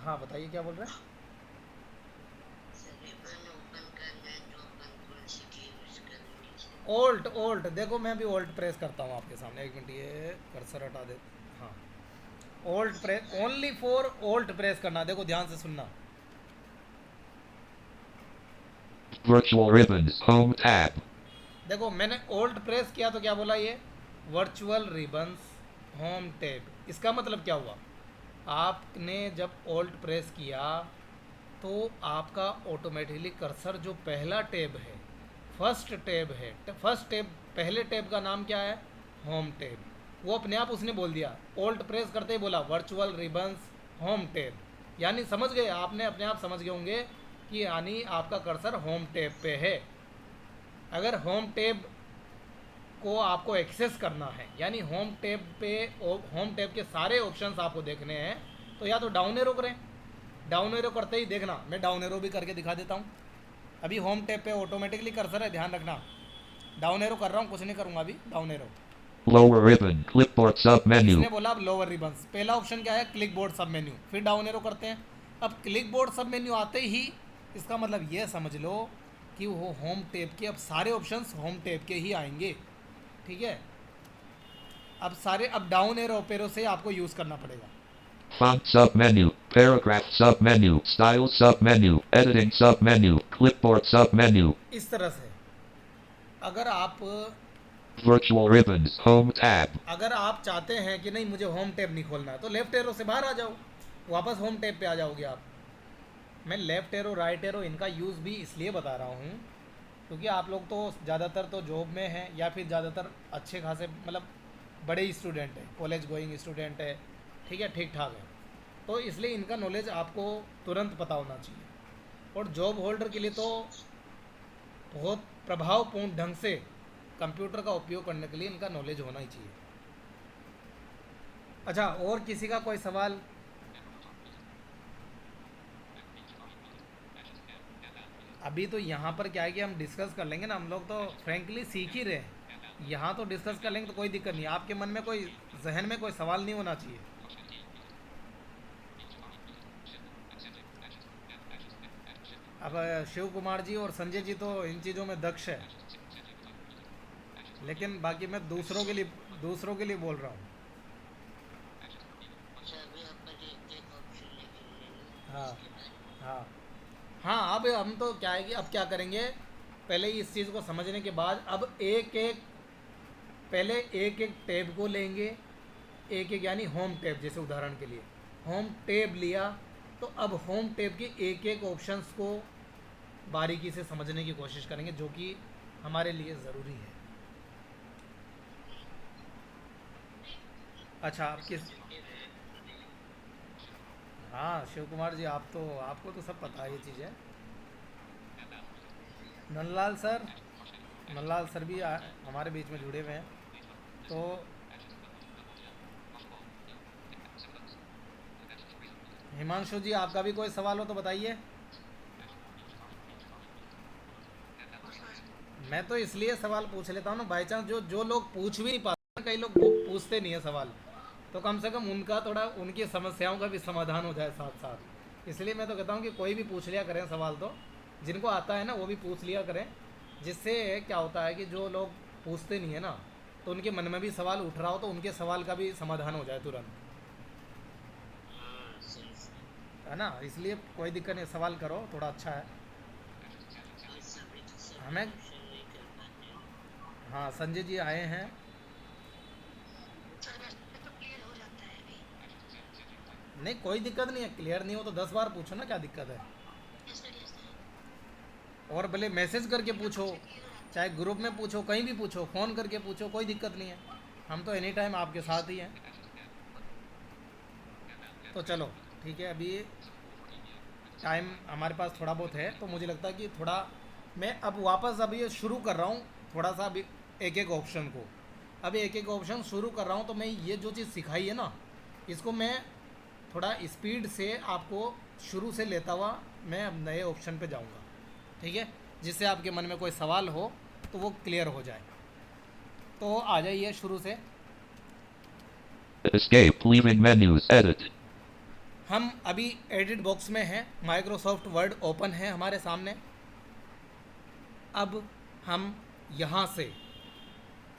हाँ बताइए क्या बोल रहे हैं? ओल्ट देखो, मैं भी ओल्ट प्रेस करता हूँ आपके सामने, एक मिनट ये कर्सर हटा दे। हाँ, ओल्ट प्रेस ओनली फॉर ओल्ट प्रेस करना, देखो ध्यान से सुनना।
Virtual ribbons. Home tab.
देखो मैंने ओल्ट प्रेस किया तो क्या बोला ये? Virtual ribbons home tab. इसका मतलब क्या हुआ? आपने जब ओल्ट प्रेस किया तो आपका ऑटोमेटिकली कर्सर जो पहला टैब है, फर्स्ट टैब है, फर्स्ट टैब, पहले टैब का नाम क्या है? Home tab. वो अपने आप उसने बोल दिया, ओल्ट प्रेस करते ही बोला वर्चुअल रिबन्स होम टैब। यानी समझ गए, आपने अपने आप समझ गए होंगे कि यानी आपका कर्सर होम टैब पे है। अगर होम टैब को आपको एक्सेस करना है, यानी होम टैब पे होम टैब के सारे ऑप्शंस आपको देखने हैं, तो या तो डाउन एरो करें। डाउन एरो करते ही देखना, मैं डाउन एरो भी करके दिखा देता हूँ। अभी होम टैब पे ऑटोमेटिकली कर्सर है, ध्यान रखना। डाउन एरो कर रहा हूँ, कुछ नहीं करूँगा अभी। Down arrow,
Lower ribbon, clipboard submenu.
इसने बोला अब लोअर रिबन्स। पहला ऑप्शन क्या है? Click board sub menu. फिर डाउन एरो करते हैं। अब क्लिक बोर्ड सब मेन्यू आते ही इसका मतलब ये समझ लो कि वो होम टैब के अब सारे ऑप्शंस होम टैब के ही आएंगे, ठीक है। अब सारे, अब डाउन एरो पेरो से आपको यूज़ करना पड़ेगा।
Font submenu, paragraph submenu, style submenu, editing submenu, clipboard submenu,
इस तरह से अगर आप
virtual ribbons, home tab,
अगर आप चाहते हैं कि नहीं मुझे होम टैब नहीं खोलना है, तो लेफ्ट एरो से बाहर आ जाओ, वापस होम टैब पे आ जाओगे आप। मैं लेफ्ट एरो राइट एरो इनका यूज़ भी इसलिए बता रहा हूँ क्योंकि आप लोग तो ज़्यादातर तो जॉब में हैं या फिर ज़्यादातर अच्छे खासे मतलब बड़े ही स्टूडेंट हैं, कॉलेज गोइंग स्टूडेंट है, ठीक है, ठीक ठाक है। तो इसलिए इनका नॉलेज आपको तुरंत पता होना चाहिए। और जॉब होल्डर के लिए तो बहुत प्रभावपूर्ण ढंग से कंप्यूटर का उपयोग करने के लिए इनका नॉलेज होना ही चाहिए। अच्छा, और किसी का कोई सवाल? अभी तो यहाँ पर क्या है कि हम डिस्कस कर लेंगे ना, हम लोग तो फ्रेंकली सीख ही रहे हैं। यहाँ तो डिस्कस कर लेंगे तो कोई दिक्कत नहीं। आपके मन में कोई, जहन में कोई सवाल नहीं होना चाहिए। अब शिव कुमार जी और संजय जी तो इन चीज़ों में दक्ष है, लेकिन बाकी मैं दूसरों के लिए बोल रहा हूँ। हाँ हाँ हाँ। अब हम तो क्या है कि अब क्या करेंगे, पहले इस चीज़ को समझने के बाद अब पहले एक एक टैब को लेंगे, एक एक, यानी होम टैब। जैसे उदाहरण के लिए होम टैब लिया, तो अब होम टैब के एक एक ऑप्शंस को बारीकी से समझने की कोशिश करेंगे, जो कि हमारे लिए ज़रूरी है। अच्छा, आप किस, हाँ शिव कुमार जी, आपको तो सब पता है ये चीज़ है। नंदलाल सर भी हमारे बीच में जुड़े हुए हैं। तो हिमांशु जी, आपका भी कोई सवाल हो तो बताइए। मैं तो इसलिए सवाल पूछ लेता हूँ ना, बाई चांस जो लोग पूछ भी नहीं पाते, कई लोग पूछते नहीं है सवाल, तो कम से कम उनका थोड़ा, उनकी समस्याओं का भी समाधान हो जाए साथ साथ। इसलिए मैं तो कहता हूँ कि कोई भी पूछ लिया करें सवाल, तो जिनको आता है ना वो भी पूछ लिया करें। जिससे क्या होता है कि जो लोग पूछते नहीं है ना, तो उनके मन में भी सवाल उठ रहा हो तो उनके सवाल का भी समाधान हो जाए तुरंत, है ना। इसलिए कोई दिक्कत नहीं, सवाल करो, थोड़ा अच्छा है हमें। हाँ, संजय जी आए हैं। नहीं, कोई दिक्कत नहीं है, क्लियर नहीं हो तो 10 बार पूछो ना, क्या दिक्कत है। और भले मैसेज करके पूछो, चाहे ग्रुप में पूछो, कहीं भी पूछो, फ़ोन करके पूछो, कोई दिक्कत नहीं है। हम तो एनी टाइम आपके साथ ही हैं। तो चलो ठीक है, अभी टाइम हमारे पास थोड़ा बहुत है, तो मुझे लगता है कि थोड़ा मैं अब वापस अभी ये शुरू कर रहा हूँ, थोड़ा सा अभी एक एक ऑप्शन को, अभी एक एक ऑप्शन शुरू कर रहा हूँ। तो मैं ये जो चीज़ सिखाई है ना, इसको मैं थोड़ा स्पीड से आपको शुरू से लेता हुआ मैं अब नए ऑप्शन पे जाऊँगा, ठीक है, जिससे आपके मन में कोई सवाल हो तो वो क्लियर हो जाए। तो आ जाइए शुरू से।
escape, leaving menus, edit,
हम अभी एडिट बॉक्स में हैं, माइक्रोसॉफ्ट वर्ड ओपन है हमारे सामने। अब हम यहाँ से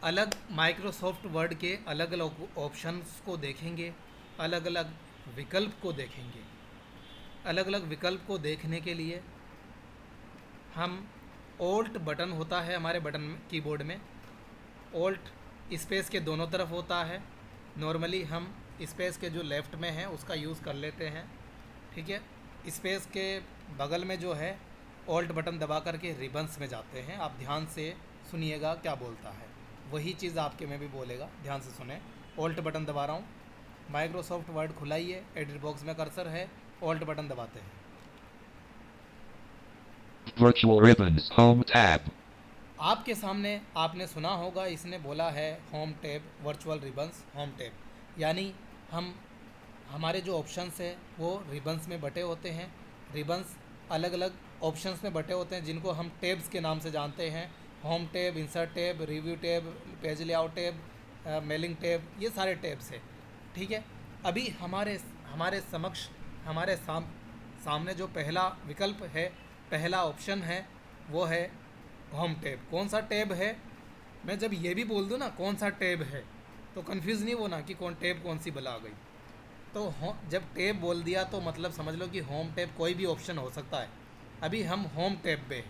अलग माइक्रोसॉफ्ट वर्ड के अलग अलग ऑप्शंस को देखेंगे, अलग अलग विकल्प को देखेंगे। अलग अलग विकल्प को देखने के लिए हम ओल्ट बटन होता है हमारे बटन में, कीबोर्ड में ओल्ट स्पेस के दोनों तरफ होता है। नॉर्मली हम स्पेस के जो लेफ़्ट में है उसका यूज़ कर लेते हैं, ठीक है। स्पेस के बगल में जो है ओल्ट बटन दबा करके रिबन्स में जाते हैं। आप ध्यान से सुनिएगा क्या बोलता है, वही चीज़ आपके में भी बोलेगा, ध्यान से सुने। ओल्ट बटन दबा रहा हूँ, माइक्रोसॉफ्ट वर्ड खुला ही है, एडिट बॉक्स में कर्सर है, ओल्ट बटन दबाते हैं।
Virtual ribbons. Home tab.
आपके सामने आपने सुना होगा, इसने बोला है home tab, virtual ribbons, home tab. यानी हमारे जो ऑप्शंस है वो रिबन्स में बटे होते हैं। रिबन्स अलग अलग ऑप्शंस में बटे होते हैं जिनको हम टैब्स के नाम से जानते हैं। Home tab, insert tab, review tab, page layout tab, mailing tab, ये सारे टैब्स हैं। ठीक है, अभी हमारे समक्ष हमारे सामने जो पहला विकल्प है, पहला ऑप्शन है, वो है होम टैब। कौन सा टैब है? मैं जब ये भी बोल दूँ ना कौन सा टैब है, तो कंफ्यूज नहीं होना कि कौन सी बला आ गई। तो जब टैब बोल दिया तो मतलब समझ लो कि होम टैब कोई भी ऑप्शन हो सकता है। अभी हम होम टैब पे,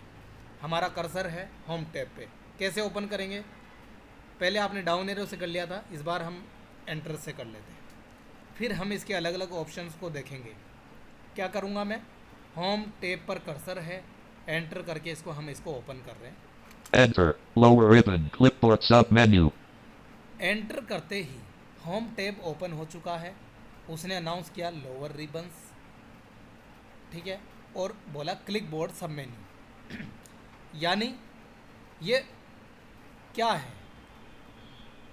हमारा कर्सर है होम टैब पे। कैसे ओपन करेंगे? पहले आपने डाउन एरो से कर लिया था, इस बार हम एंटर से कर लेते हैं। फिर हम इसके अलग अलग ऑप्शंस को देखेंगे। क्या करूँगा मैं? होम टैब पर कर्सर है, एंटर करके इसको ओपन कर रहे हैं।
Enter. Lower ribbon. Clipboard sub menu.
Enter करते ही होम टैब ओपन हो चुका है। उसने अनाउंस किया लोअर रिबन्स, ठीक है, और बोला क्लिक बोर्ड सब मेन्यू। यानी ये क्या है?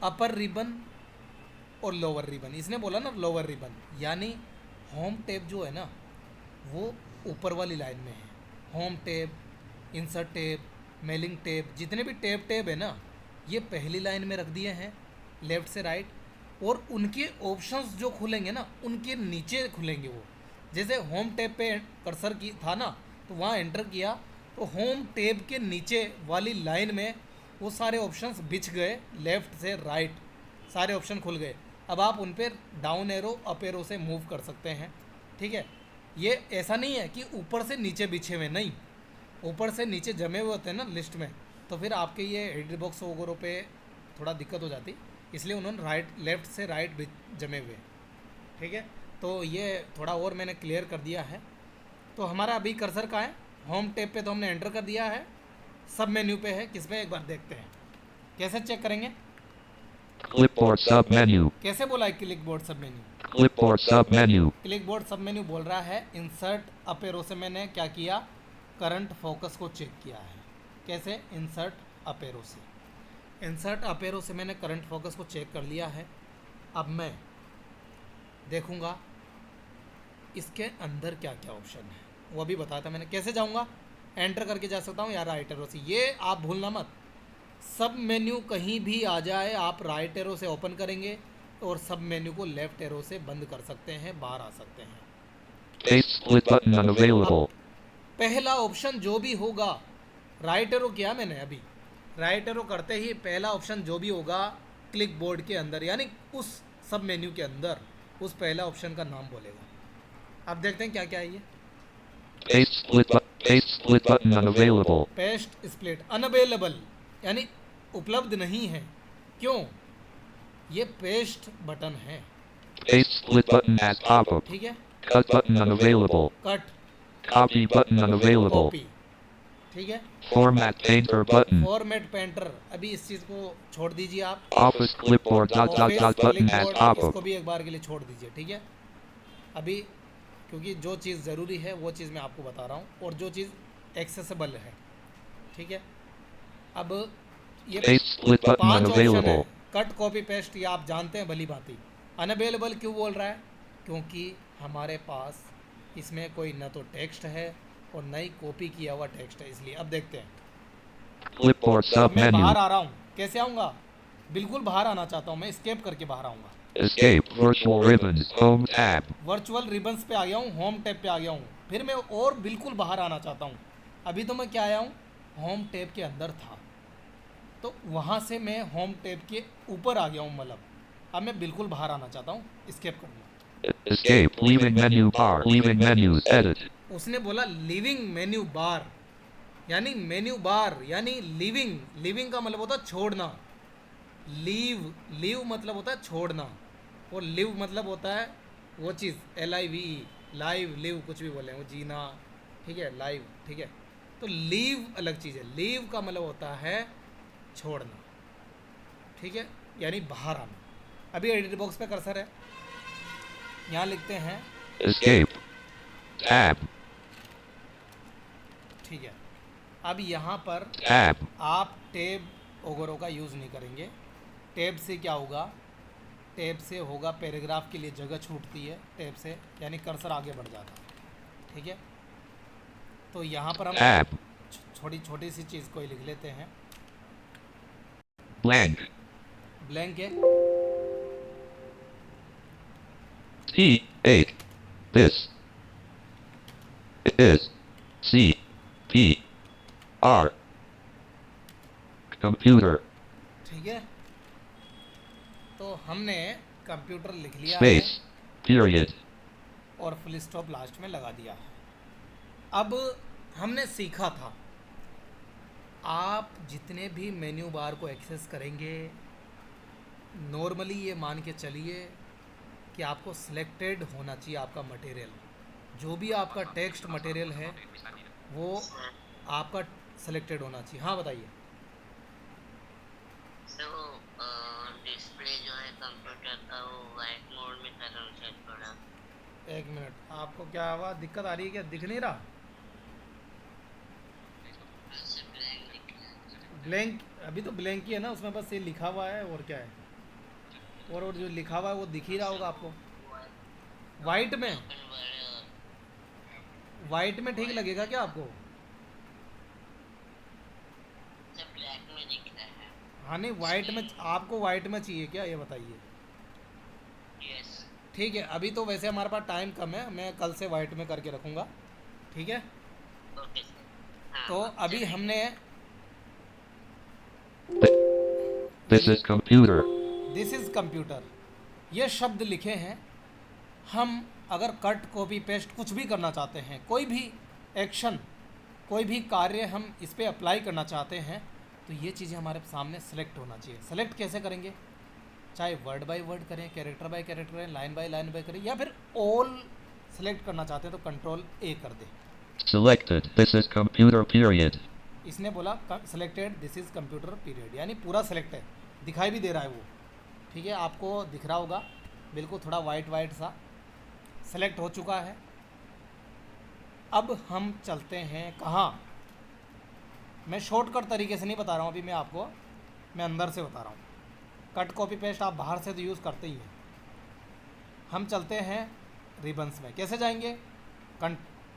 अपर रिबन और लोअर रिबन। इसने बोला ना लोअर रिबन, यानी होम टैब जो है ना वो ऊपर वाली लाइन में है। Home tab, insert tab, mailing tab, जितने भी टैब है ना, ये पहली लाइन में रख दिए हैं लेफ़्ट से राइट। और उनके ऑप्शंस जो खुलेंगे ना उनके नीचे खुलेंगे वो। जैसे होम टैब पे कर्सर की था ना, तो वहाँ एंटर किया तो होम टैब के नीचे वाली लाइन में वो सारे ऑप्शंस बिछ गए, लेफ़्ट से राइट सारे ऑप्शन खुल गए। अब आप उन पर डाउन एरो अप एरो से मूव कर सकते हैं। ठीक है, ये ऐसा नहीं है कि ऊपर से नीचे बिछे हुए, नहीं, ऊपर से नीचे जमे हुए होते हैं ना लिस्ट में, तो फिर आपके ये एडिट बॉक्स वगैरह पे थोड़ा दिक्कत हो जाती, इसलिए उन्होंने लेफ़्ट से राइट जमे हुए। ठीक है, तो ये थोड़ा और मैंने क्लियर कर दिया है। तो हमारा अभी कर्सर कहाँ है? होम टैब पे तो हमने एंटर कर दिया है, सब मेन्यू पे है, किस पे एक बार देखते हैं। कैसे चेक करेंगे?
Clipboard sub menu.
कैसे बोला है click board sub menu?
Clipboard sub menu.
Clipboard sub menu बोल रहा है। इंसर्ट अप एरो से मैंने क्या किया? करंट फोकस को चेक किया है। कैसे? इंसर्ट अप एरो से। इंसर्ट अप एरो से मैंने करंट फोकस को चेक कर लिया है। अब मैं देखूंगा इसके अंदर क्या क्या ऑप्शन है, वो भी बताता मैंने। कैसे जाऊंगा? एंटर करके जा सकता हूँ या राइट एरो से। ये आप भूलना मत, सब मेन्यू कहीं भी आ जाए आप राइट एरो से ओपन करेंगे और सब मेन्यू को लेफ्ट एरो से बंद कर सकते हैं, बाहर आ सकते हैं।
Paste split button unavailable.
पहला ऑप्शन जो भी होगा, राइट एरो किया मैंने अभी, राइट एरो करते ही पहला ऑप्शन जो भी होगा क्लिक बोर्ड के अंदर, यानी उस सब मेन्यू के अंदर, उस पहला ऑप्शन का नाम बोलेगा। अब देखते हैं क्या क्या है ये।
Paste split button unavailable.
Paste split unavailable, यानी उपलब्ध नहीं है। क्यों? ये पेस्ट बटन है।
Paste split button as pop-up.
ठीक है,
Cut button unavailable.
Cut,
Copy button unavailable.
Copy, ठीक है,
Format painter button.
Format painter, अभी इस चीज़ को छोड़ दीजिए आप।
Office clipboard
office
button as
क्लिकबोर्ड,
pop-up.
इसको भी एक बार के लिए छोड़ दीजिए। ठीक है, अभी क्योंकि जो चीज़ ज़रूरी है वो चीज़ मैं आपको बता रहा हूँ और जो चीज़ एक्सेसिबल है। ठीक है, अब ये
Paste split button
5 ऑप्शन है।
unavailable.
कट, कॉपी, पेस्ट, ये आप जानते हैं भली भांति। अनअवेलेबल क्यों बोल रहा है? क्योंकि हमारे पास इसमें कोई न तो टेक्स्ट है और न ही कॉपी किया हुआ टेक्स्ट है, इसलिए। अब देखते हैं।
Clipboard sub
मैं
menu.
बाहर आ रहा हूँ, कैसे आऊँगा? बिल्कुल बाहर आना चाहता हूँ मैं, एस्केप करके बाहर आऊँगा।
Escape virtual ribbons. Home tab.
Virtual ribbons पे आ गया हूँ, होम टैब पे आ गया हूँ। फिर मैं और बिल्कुल बाहर आना चाहता हूँ। अभी तो मैं क्या आया हूँ? होम टैब के अंदर था, तो वहाँ से मैं होम टैब के ऊपर आ गया हूँ, मतलब अब मैं बिल्कुल बाहर आना चाहता हूँ, एस्केप करूँगा।
Escape leaving menu bar. Leaving menus. Edit.
उसने बोला लिविंग मेन्यू बार, यानी मेन्यू बार यानी लिविंग। लिविंग का मतलब होता है छोड़ना। लीव, लीव मतलब होता है छोड़ना, और लिव मतलब होता है वो चीज़, LIVE, लाइव, लिव, कुछ भी बोले, वो जीना। ठीक है, लाइव। ठीक है, तो लीव अलग चीज़ है। लीव का मतलब होता है छोड़ना। ठीक है, यानी बाहर आना। अभी एडिट बॉक्स पे कर्सर है, यहाँ लिखते हैं
Escape. Tab.
ठीक है, अब यहाँ पर
Tab.
आप टैब वगैरह का यूज़ नहीं करेंगे। टैब से क्या होगा, टैब से होगा पैराग्राफ के लिए जगह छूटती है टैब से, यानी कर्सर आगे बढ़ जाता है। ठीक है, तो यहाँ पर हम
Tab.
छोटी छोटी सी चीज़ को ही लिख लेते हैं।
Blank.
ब्लैंक है,
T8. This is CPR. Computer.
ठीक है, तो हमने कंप्यूटर लिख लिया है
Space. Period.
और फुल स्टॉप लास्ट में लगा दिया है। अब हमने सीखा था, आप जितने भी मेन्यू बार को एक्सेस करेंगे, नॉर्मली ये मान के चलिए कि आपको सिलेक्टेड होना चाहिए आपका मटेरियल। जो भी आपका टेक्स्ट मटेरियल है वो आपका सिलेक्टेड होना चाहिए। हाँ बताइए।
सर वो डिस्प्ले जो है कंप्यूटर का वो वाइट मोड में कर रहा हूँ सर थोड़ा।
एक मिनट, आपको क्या आवाज़ दिक्कत आ रही है क्या? दिख नहीं रहा?
सर ब्लैंक दिख रहा है।
ब्लैंक, अभी तो ब्लैंक ही है ना, उसमें बस ये लिखा हुआ है और क्या है, और जो लिखा हुआ है वो दिख ही रहा होगा आपको वाइट में।
ओपन वर्ड
वाइट में ठीक लगेगा क्या आपको?
सर ब्लैक में दिख रहा है।
हाँ नहीं, वाइट में आपको वाइट में चाहिए क्या, ये बताइए।
यस।
ठीक है, अभी तो वैसे हमारे पास टाइम कम है, मैं कल से वाइट में करके रखूँगा। ठीक है,
ओके सर। हाँ,
तो अभी हमने
This is computer.
This is computer ये शब्द लिखे हैं। हम अगर कट कॉपी पेस्ट कुछ भी करना चाहते हैं, कोई भी एक्शन, कोई भी कार्य हम इस पर अप्लाई करना चाहते हैं, तो ये चीज़ें हमारे सामने सेलेक्ट होना चाहिए। सेलेक्ट कैसे करेंगे? चाहे वर्ड बाय वर्ड करें, कैरेक्टर बाय कैरेक्टर करें, लाइन बाय लाइन बाय करें, या फिर ऑल सेलेक्ट करना चाहते हैं तो कंट्रोल ए कर दें।
Selected. This is computer period.
इसने बोला selected this is computer period, यानी पूरा सेलेक्ट है, दिखाई भी दे रहा है वो। ठीक है, आपको दिख रहा होगा बिल्कुल थोड़ा वाइट वाइट सा सेलेक्ट हो चुका है। अब हम चलते हैं कहाँ? मैं शॉर्टकट तरीके से नहीं बता रहा हूँ अभी, मैं आपको मैं अंदर से बता रहा हूँ। कट कॉपी पेस्ट आप बाहर से तो यूज़ करते ही हैं। हम चलते हैं रिबन्स में। कैसे जाएंगे?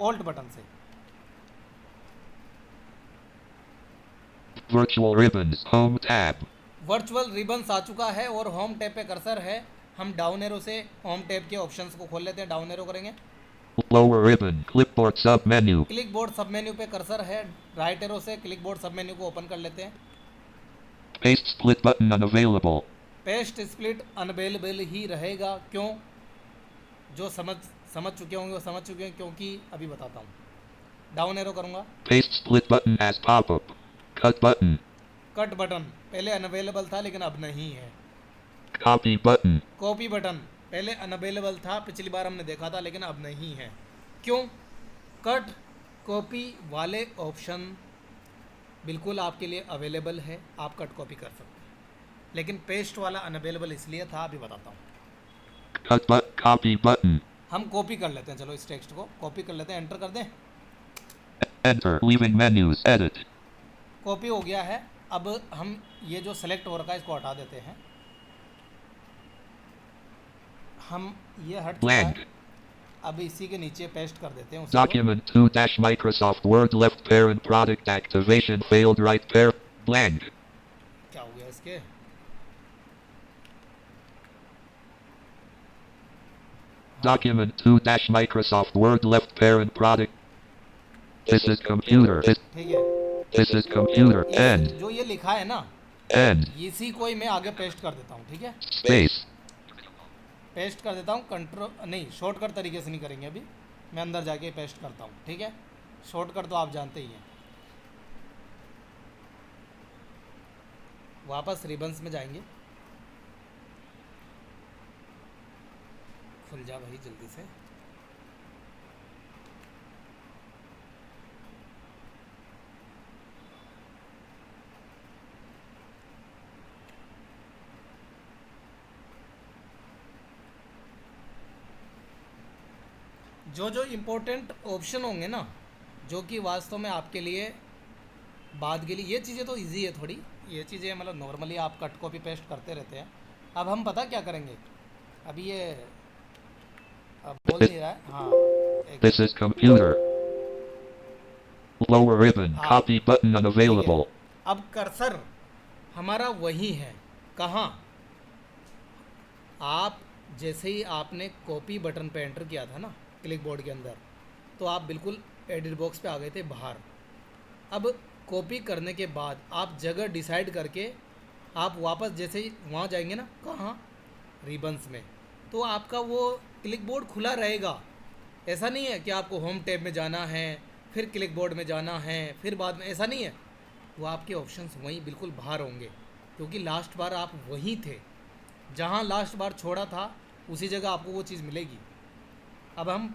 ऑल्ट बटन से।
Virtual ribbons. Home tab.
Virtual ribbons आ चुका है और होम टैब पे कर्सर है। हम डाउन एरो से होम टैब के ऑप्शंस को खोल लेते हैं। डाउन एरो करेंगे,
Lower ribbon. Clipboard sub menu.
Clipboard sub menu पे कर्सर है। राइट एरो से क्लिक बोर्ड सब मेन्यू को ओपन कर लेते हैं।
Paste split button unavailable.
Paste split unavailable ही रहेगा। क्यों? जो समझ चुके होंगे वो समझ चुके हैं, क्योंकि अभी बताता हूँ। डाउन एरो करूँगा,
Paste split button as pop-up. Cut button.
Cut button पहले अनअवेलेबल था लेकिन अब नहीं है।
Copy button.
कॉपी बटन पहले अनअवेलेबल था, पिछली बार हमने देखा था, लेकिन अब नहीं है। क्यों? कट कॉपी वाले ऑप्शन बिल्कुल आपके लिए अवेलेबल है, आप कट कॉपी कर सकते हैं, लेकिन पेस्ट वाला अनअवेलेबल इसलिए था, अभी बताता हूँ।
Copy button.
हम कॉपी कर लेते हैं, चलो इस टेक्स्ट को कॉपी कर लेते हैं, एंटर कर दें।
Enter. Leaving menus. Edit.
Copy हो गया है। अब हम ये जो सेलेक्ट हो रखा है इसको हटा देते हैं। हम ये हट चुका
Blank.
है, अब इसी के नीचे पेस्ट कर देते हैं उसी को।
Document 2 Microsoft Word left parent product activation failed right pair. Blank.
क्या हो गया इसके?
Document 2 Microsoft Word left parent product. This is computer.
ठीक है,
This is computer. End.
जो ये लिखा है ना,
End.
इसी को ही मैं आगे पेस्ट कर देता हूँ। ठीक है,
Space.
पेस्ट कर देता हूँ। कंट्रोल नहीं, शॉर्टकट तरीके से नहीं करेंगे अभी, मैं अंदर जाके पेस्ट करता हूँ। ठीक है, शॉर्टकट तो आप जानते ही हैं। वापस रिबन्स में जाएंगे, खुल जा भाई जल्दी से। जो जो इम्पोर्टेंट ऑप्शन होंगे ना, जो कि वास्तव में आपके लिए बाद के लिए ये चीज़ें तो इजी है थोड़ी, ये चीज़ें मतलब नॉर्मली आप कट कॉपी पेस्ट करते रहते हैं। अब हम पता क्या करेंगे, अभी ये अब बोल नहीं रहा है, हाँ एक
This is computer. Lower ribbon.
हाँ
Copy button
ठीक है।
unavailable.
अब कर्सर हमारा वही है, कहाँ, आप जैसे ही आपने कॉपी बटन पे एंटर किया था ना क्लिक बोर्ड के अंदर, तो आप बिल्कुल एडिट बॉक्स पे आ गए थे बाहर। अब कॉपी करने के बाद आप जगह डिसाइड करके आप वापस जैसे ही वहाँ जाएंगे ना, कहाँ, रिबन्स में, तो आपका वो क्लिक बोर्ड खुला रहेगा। ऐसा नहीं है कि आपको होम टैब में जाना है फिर क्लिक बोर्ड में जाना है फिर बाद में, ऐसा नहीं है। वो आपके ऑप्शंस वहीं बिल्कुल बाहर होंगे, क्योंकि लास्ट बार आप वहीं थे, जहाँ लास्ट बार छोड़ा था उसी जगह आपको वो चीज़ मिलेगी। अब हम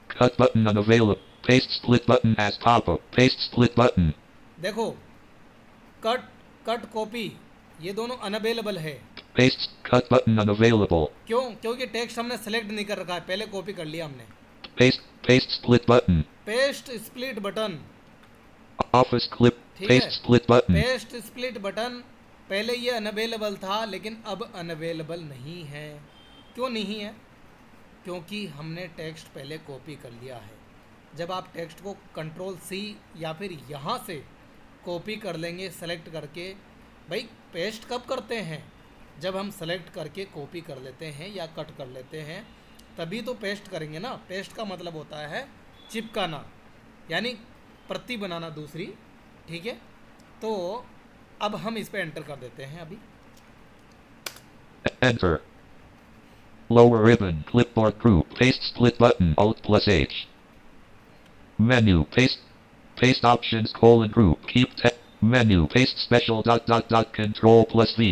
Cut button unavailable. Paste split button as pop-up. Paste split button.
देखो, कट कट कॉपी ये दोनों अनअवेलेबल है।
Paste cut button unavailable.
क्यों? क्योंकि टेक्स्ट हमने सेलेक्ट नहीं कर रखा है, पहले कॉपी कर लिया हमने।
Paste split button.
Paste split button,
Office clip.
ठीक है,
Paste split button.
Paste split button पहले ये अनअवेलेबल था, लेकिन अब अनअवेलेबल नहीं है। क्यों नहीं है? क्योंकि हमने टेक्स्ट पहले कॉपी कर लिया है। जब आप टेक्स्ट को कंट्रोल सी या फिर यहाँ से कॉपी कर लेंगे सेलेक्ट करके, भाई पेस्ट कब करते हैं, जब हम सेलेक्ट करके कॉपी कर लेते हैं या कट कर लेते हैं, तभी तो पेस्ट करेंगे ना। पेस्ट का मतलब होता है चिपकाना, यानी प्रति बनाना दूसरी, ठीक है। तो अब हम इस पे एंटर कर देते हैं अभी।
Enter. Lower ribbon. Clipboard group. Paste split button. Alt plus H. Menu. Paste options colon group. Keep text. Menu. Paste special dot dot dot control plus V.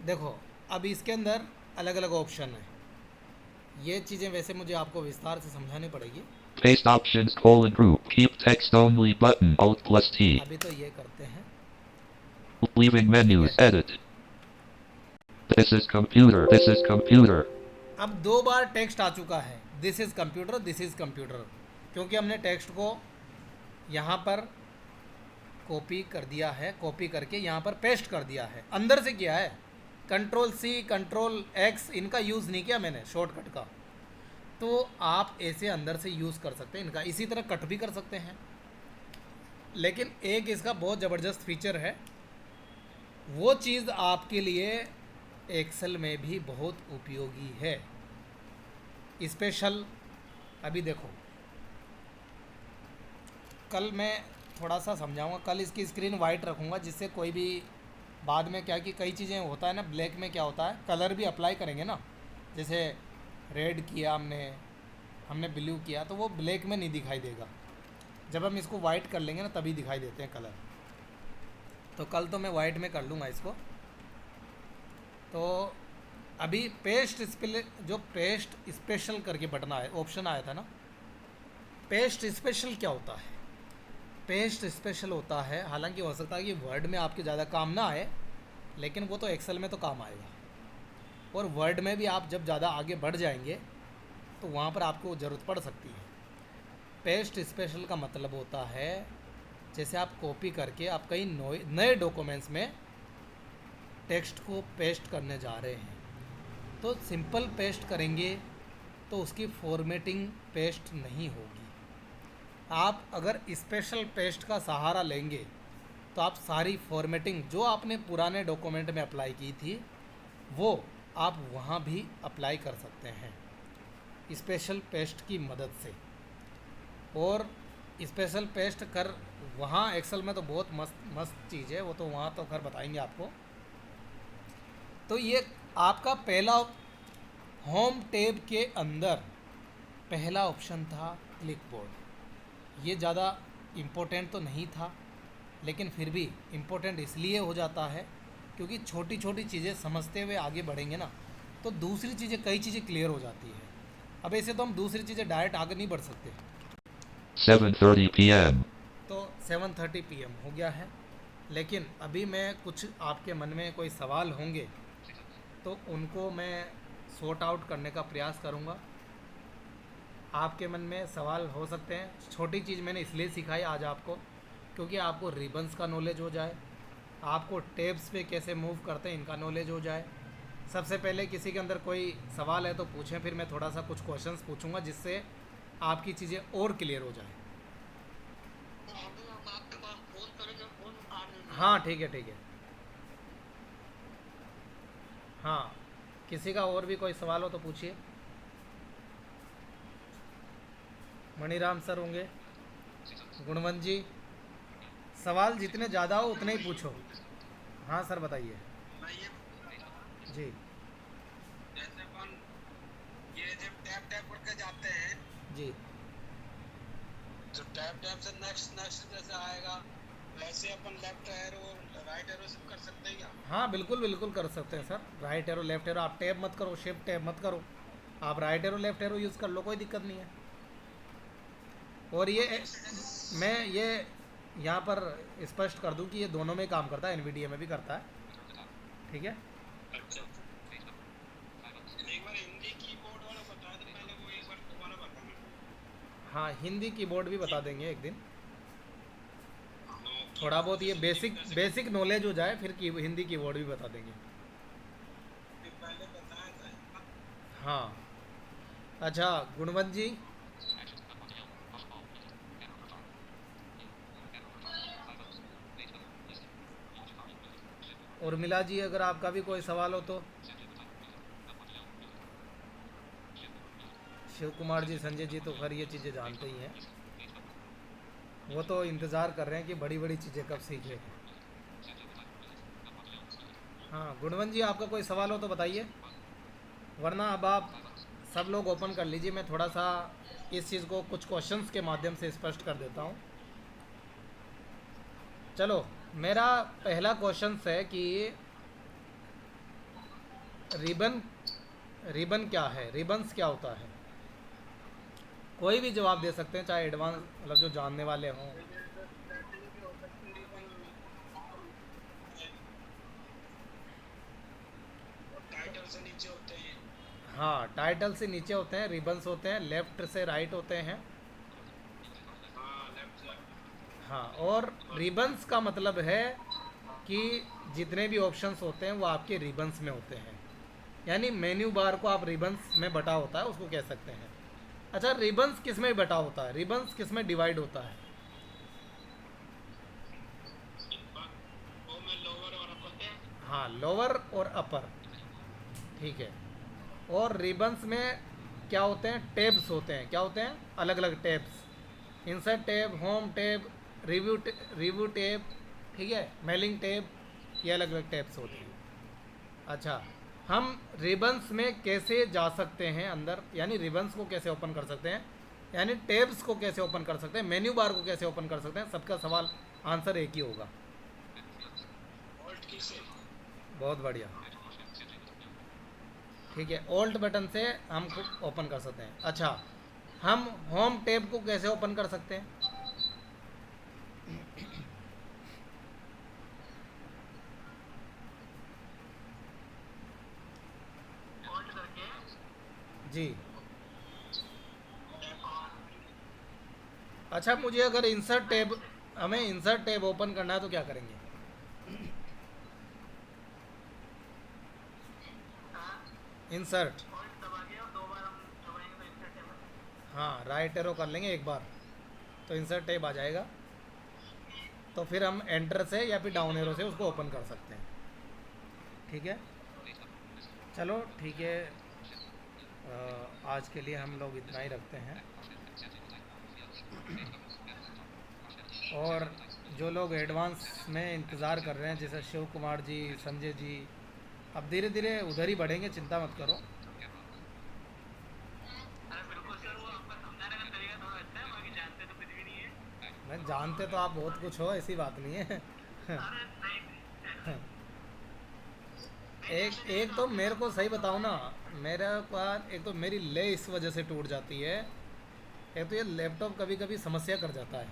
देखो, अब इसके अंदर अलग अलग ऑप्शन है। ये चीज़ें वैसे मुझे आपको विस्तार से समझानी पड़ेगी।
Paste options colon group. Keep text only button. Alt plus T.
अभी तो ये करते हैं।
Leaving menus. Edit. This is computer. This is computer.
अब 2 बार टेक्स्ट आ चुका है, this is computer, this is computer, क्योंकि हमने टेक्स्ट को यहाँ पर कॉपी कर दिया है, कॉपी करके यहाँ पर पेस्ट कर दिया है, अंदर से किया है। कंट्रोल सी कंट्रोल एक्स इनका यूज़ नहीं किया मैंने शॉर्टकट का। तो आप ऐसे अंदर से यूज़ कर सकते हैं इनका, इसी तरह कट भी कर सकते हैं। लेकिन एक इसका बहुत ज़बरदस्त फीचर है, वो चीज़ आपके लिए एक्सेल में भी बहुत उपयोगी है, स्पेशल। अभी देखो, कल मैं थोड़ा सा समझाऊंगा, कल इसकी स्क्रीन वाइट रखूंगा, जिससे कोई भी बाद में क्या कि कई चीज़ें होता है ना, ब्लैक में क्या होता है, कलर भी अप्लाई करेंगे ना, जैसे रेड किया हमने ब्लू किया, तो वो ब्लैक में नहीं दिखाई देगा। जब हम इसको वाइट कर लेंगे ना, तभी दिखाई देते हैं कलर। तो कल तो मैं वाइट में कर लूँगा इसको। तो अभी पेस्ट जो पेस्ट स्पेशल करके बटन आया, ऑप्शन आया था ना, पेस्ट स्पेशल क्या होता है? पेस्ट स्पेशल होता है, हालांकि हो सकता है कि वर्ड में आपके ज़्यादा काम ना आए, लेकिन वो तो एक्सेल में तो काम आएगा। और वर्ड में भी आप जब ज़्यादा आगे बढ़ जाएंगे तो वहाँ पर आपको ज़रूरत पड़ सकती है। पेस्ट स्पेशल का मतलब होता है, जैसे आप कॉपी करके आप कई नए डॉक्यूमेंट्स में टेक्स्ट को पेस्ट करने जा रहे हैं, तो सिंपल पेस्ट करेंगे तो उसकी फॉर्मेटिंग पेस्ट नहीं होगी। आप अगर स्पेशल पेस्ट का सहारा लेंगे तो आप सारी फॉर्मेटिंग जो आपने पुराने डॉक्यूमेंट में अप्लाई की थी, वो आप वहाँ भी अप्लाई कर सकते हैं स्पेशल पेस्ट की मदद से। और स्पेशल पेस्ट कर वहाँ एक्सेल में तो बहुत मस्त चीज़ है, वो तो वहाँ तो खैर बताएंगे आपको। तो ये आपका पहला होम टैब के अंदर पहला ऑप्शन था क्लिक बोर्ड। ये ज़्यादा इम्पोर्टेंट तो नहीं था, लेकिन फिर भी इम्पोर्टेंट इसलिए हो जाता है क्योंकि छोटी छोटी चीज़ें समझते हुए आगे बढ़ेंगे ना, तो दूसरी चीज़ें कई चीज़ें क्लियर हो जाती है। अब ऐसे तो हम दूसरी चीज़ें डायरेक्ट आगे नहीं बढ़ सकते।
7:30 p.m.
तो 7:30 PM हो गया है, लेकिन अभी मैं कुछ आपके मन में कोई सवाल होंगे तो उनको मैं सॉर्ट आउट करने का प्रयास करूँगा। आपके मन में सवाल हो सकते हैं, छोटी चीज़ मैंने इसलिए सिखाई आज आपको क्योंकि आपको रिबन्स का नॉलेज हो जाए, आपको टेप्स पे कैसे मूव करते हैं इनका नॉलेज हो जाए। सबसे पहले किसी के अंदर कोई सवाल है तो पूछें, फिर मैं थोड़ा सा कुछ क्वेश्चंस पूछूंगा जिससे आपकी चीज़ें और क्लियर हो जाए।
तो अभी हम आपके पास फोन करेंगे, फोन उठा लीजिए।
हाँ ठीक है ठीक है। हाँ, किसी का और भी कोई सवाल हो तो पूछिए। मणिराम सर होंगे, गुणवंत जी, सवाल जितने ज़्यादा हो उतने ही पूछो। हाँ सर बताइए।
मैं ये पूछ रहा था,
जी
जैसे अपन ये जब टैप टैप करके जाते हैं
जी।
तो टैप टैप से नेक्स्ट नेक्स्ट जैसे आएगा, वैसे अपन लेफ्ट एरो और राइट एरो से कर सकते हैं क्या?
हाँ बिल्कुल बिल्कुल कर सकते हैं sir. Right arrow left arrow, आप टैप मत करो, शिफ्ट टैप मत करो, आप right arrow left arrow use कर लो, कोई दिक्कत नहीं है। और ये मैं ये यहाँ पर स्पष्ट कर दूं कि ये दोनों में काम करता है, एनवीडिया में भी करता है। ठीक है।
अच्छा, एक बार हिंदी कीबोर्ड वाला बता दो पहले, वो एक बार दोबारा बताना।
हाँ हिंदी कीबोर्ड भी बता देंगे एक दिन,
हाँ,
थोड़ा बहुत ये बेसिक
कैसे
बेसिक नॉलेज हो जाए फिर की हिंदी कीबोर्ड भी बता देंगे।
पहले बताया था।
हाँ अच्छा गुणवंत जी, उर्मिला जी अगर आपका भी कोई सवाल हो तो। शिव कुमार जी, संजय जी तो खैर ये चीज़ें जानते ही हैं, वो तो इंतज़ार कर रहे हैं कि बड़ी बड़ी चीज़ें कब सीखें। हाँ गुणवंत जी आपका कोई सवाल हो तो बताइए, वरना अब आप सब लोग ओपन कर लीजिए, मैं थोड़ा सा इस चीज़ को कुछ क्वेश्चंस के माध्यम से स्पष्ट कर देता हूँ। चलो मेरा पहला क्वेश्चन है कि रिबन रिबन क्या है, रिबन्स क्या होता है। कोई भी जवाब दे सकते हैं, चाहे एडवांस मतलब जो जानने वाले हों।
टाइटल से नीचे होते हैं।
हाँ टाइटल से नीचे होते हैं, रिबन्स होते हैं, लेफ़्ट से राइट होते हैं।
हाँ, लेफ्ट से।
हाँ, और रिबन्स का मतलब है कि जितने भी ऑप्शंस होते हैं वो आपके रिबन्स में होते हैं, यानी मेन्यू बार को आप रिबन्स में बटा होता है उसको कह सकते हैं। अच्छा रिबन्स किस में बटा होता है, रिबन्स किस में डिवाइड होता है।
वो में लोअर और अपर के।
हाँ लोअर और अपर, ठीक है। और रिबन्स में क्या होते हैं, टैब्स होते हैं, क्या होते हैं, अलग अलग tabs, insert tab, home tab, review tab, ठीक है, मेलिंग टैब, ये अलग अलग टैब्स होते हैं। अच्छा हम रिबन्स में कैसे जा सकते हैं अंदर, यानी रिबन्स को कैसे ओपन कर सकते हैं, यानी टैब्स को कैसे ओपन कर सकते हैं, मेन्यू बार को कैसे ओपन कर सकते हैं, सबका सवाल आंसर एक ही होगा।
ऑल्ट की से।
बहुत बढ़िया, ठीक है, ऑल्ट बटन से हम ओपन कर सकते हैं। अच्छा हम होम टैब को कैसे ओपन कर सकते हैं,
होल्ड करके
जी। अच्छा मुझे अगर इंसर्ट टैब, हमें इंसर्ट टैब ओपन करना है तो क्या करेंगे, इंसर्ट,
होल्ड दबा के और 2 बार हम दबाएंगे तो इंसर्ट टेबल।
हाँ राइट एरो कर लेंगे एक बार तो इंसर्ट टैब आ जाएगा, तो फिर हम एंटर से या फिर डाउन एरो से उसको ओपन कर सकते हैं। ठीक है, चलो ठीक है, आज के लिए हम लोग इतना ही रखते हैं। और जो लोग एडवांस में इंतज़ार कर रहे हैं जैसे शिव कुमार जी, संजय जी, अब धीरे धीरे उधर ही बढ़ेंगे, चिंता मत करो।
अरे बिल्कुल सर, वो आपका समझाने का तरीका थोड़ा अच्छा है, बाकी जानते तो कुछ भी नहीं है।
मैं जानते तो आप बहुत कुछ हो, ऐसी बात नहीं है।
अरे नहीं,
एक एक तो मेरे को सही बताओ ना, मेरा पास एक तो मेरी ले इस वजह से टूट जाती है, एक तो ये लैपटॉप कभी कभी समस्या कर जाता है।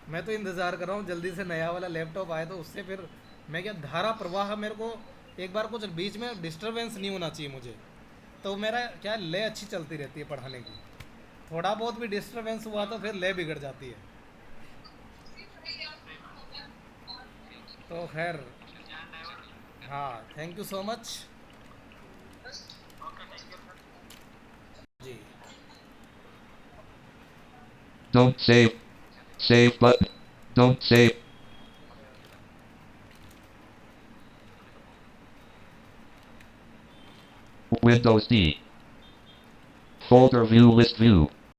मैं तो इंतज़ार कर रहा हूँ जल्दी से नया वाला लैपटॉप आए, तो उससे फिर मैं क्या धारा प्रवाह, मेरे को एक बार कुछ बीच में डिस्टरबेंस नहीं होना चाहिए मुझे, तो मेरा क्या ले अच्छी चलती रहती है पढ़ाने की। थोड़ा बहुत भी डिस्टरबेंस हुआ तो फिर ले बिगड़ जाती है। तो खैर हाँ, थैंक यू सो मच जी।
Don't save. Save button. Don't save. Windows D. Folder view list view.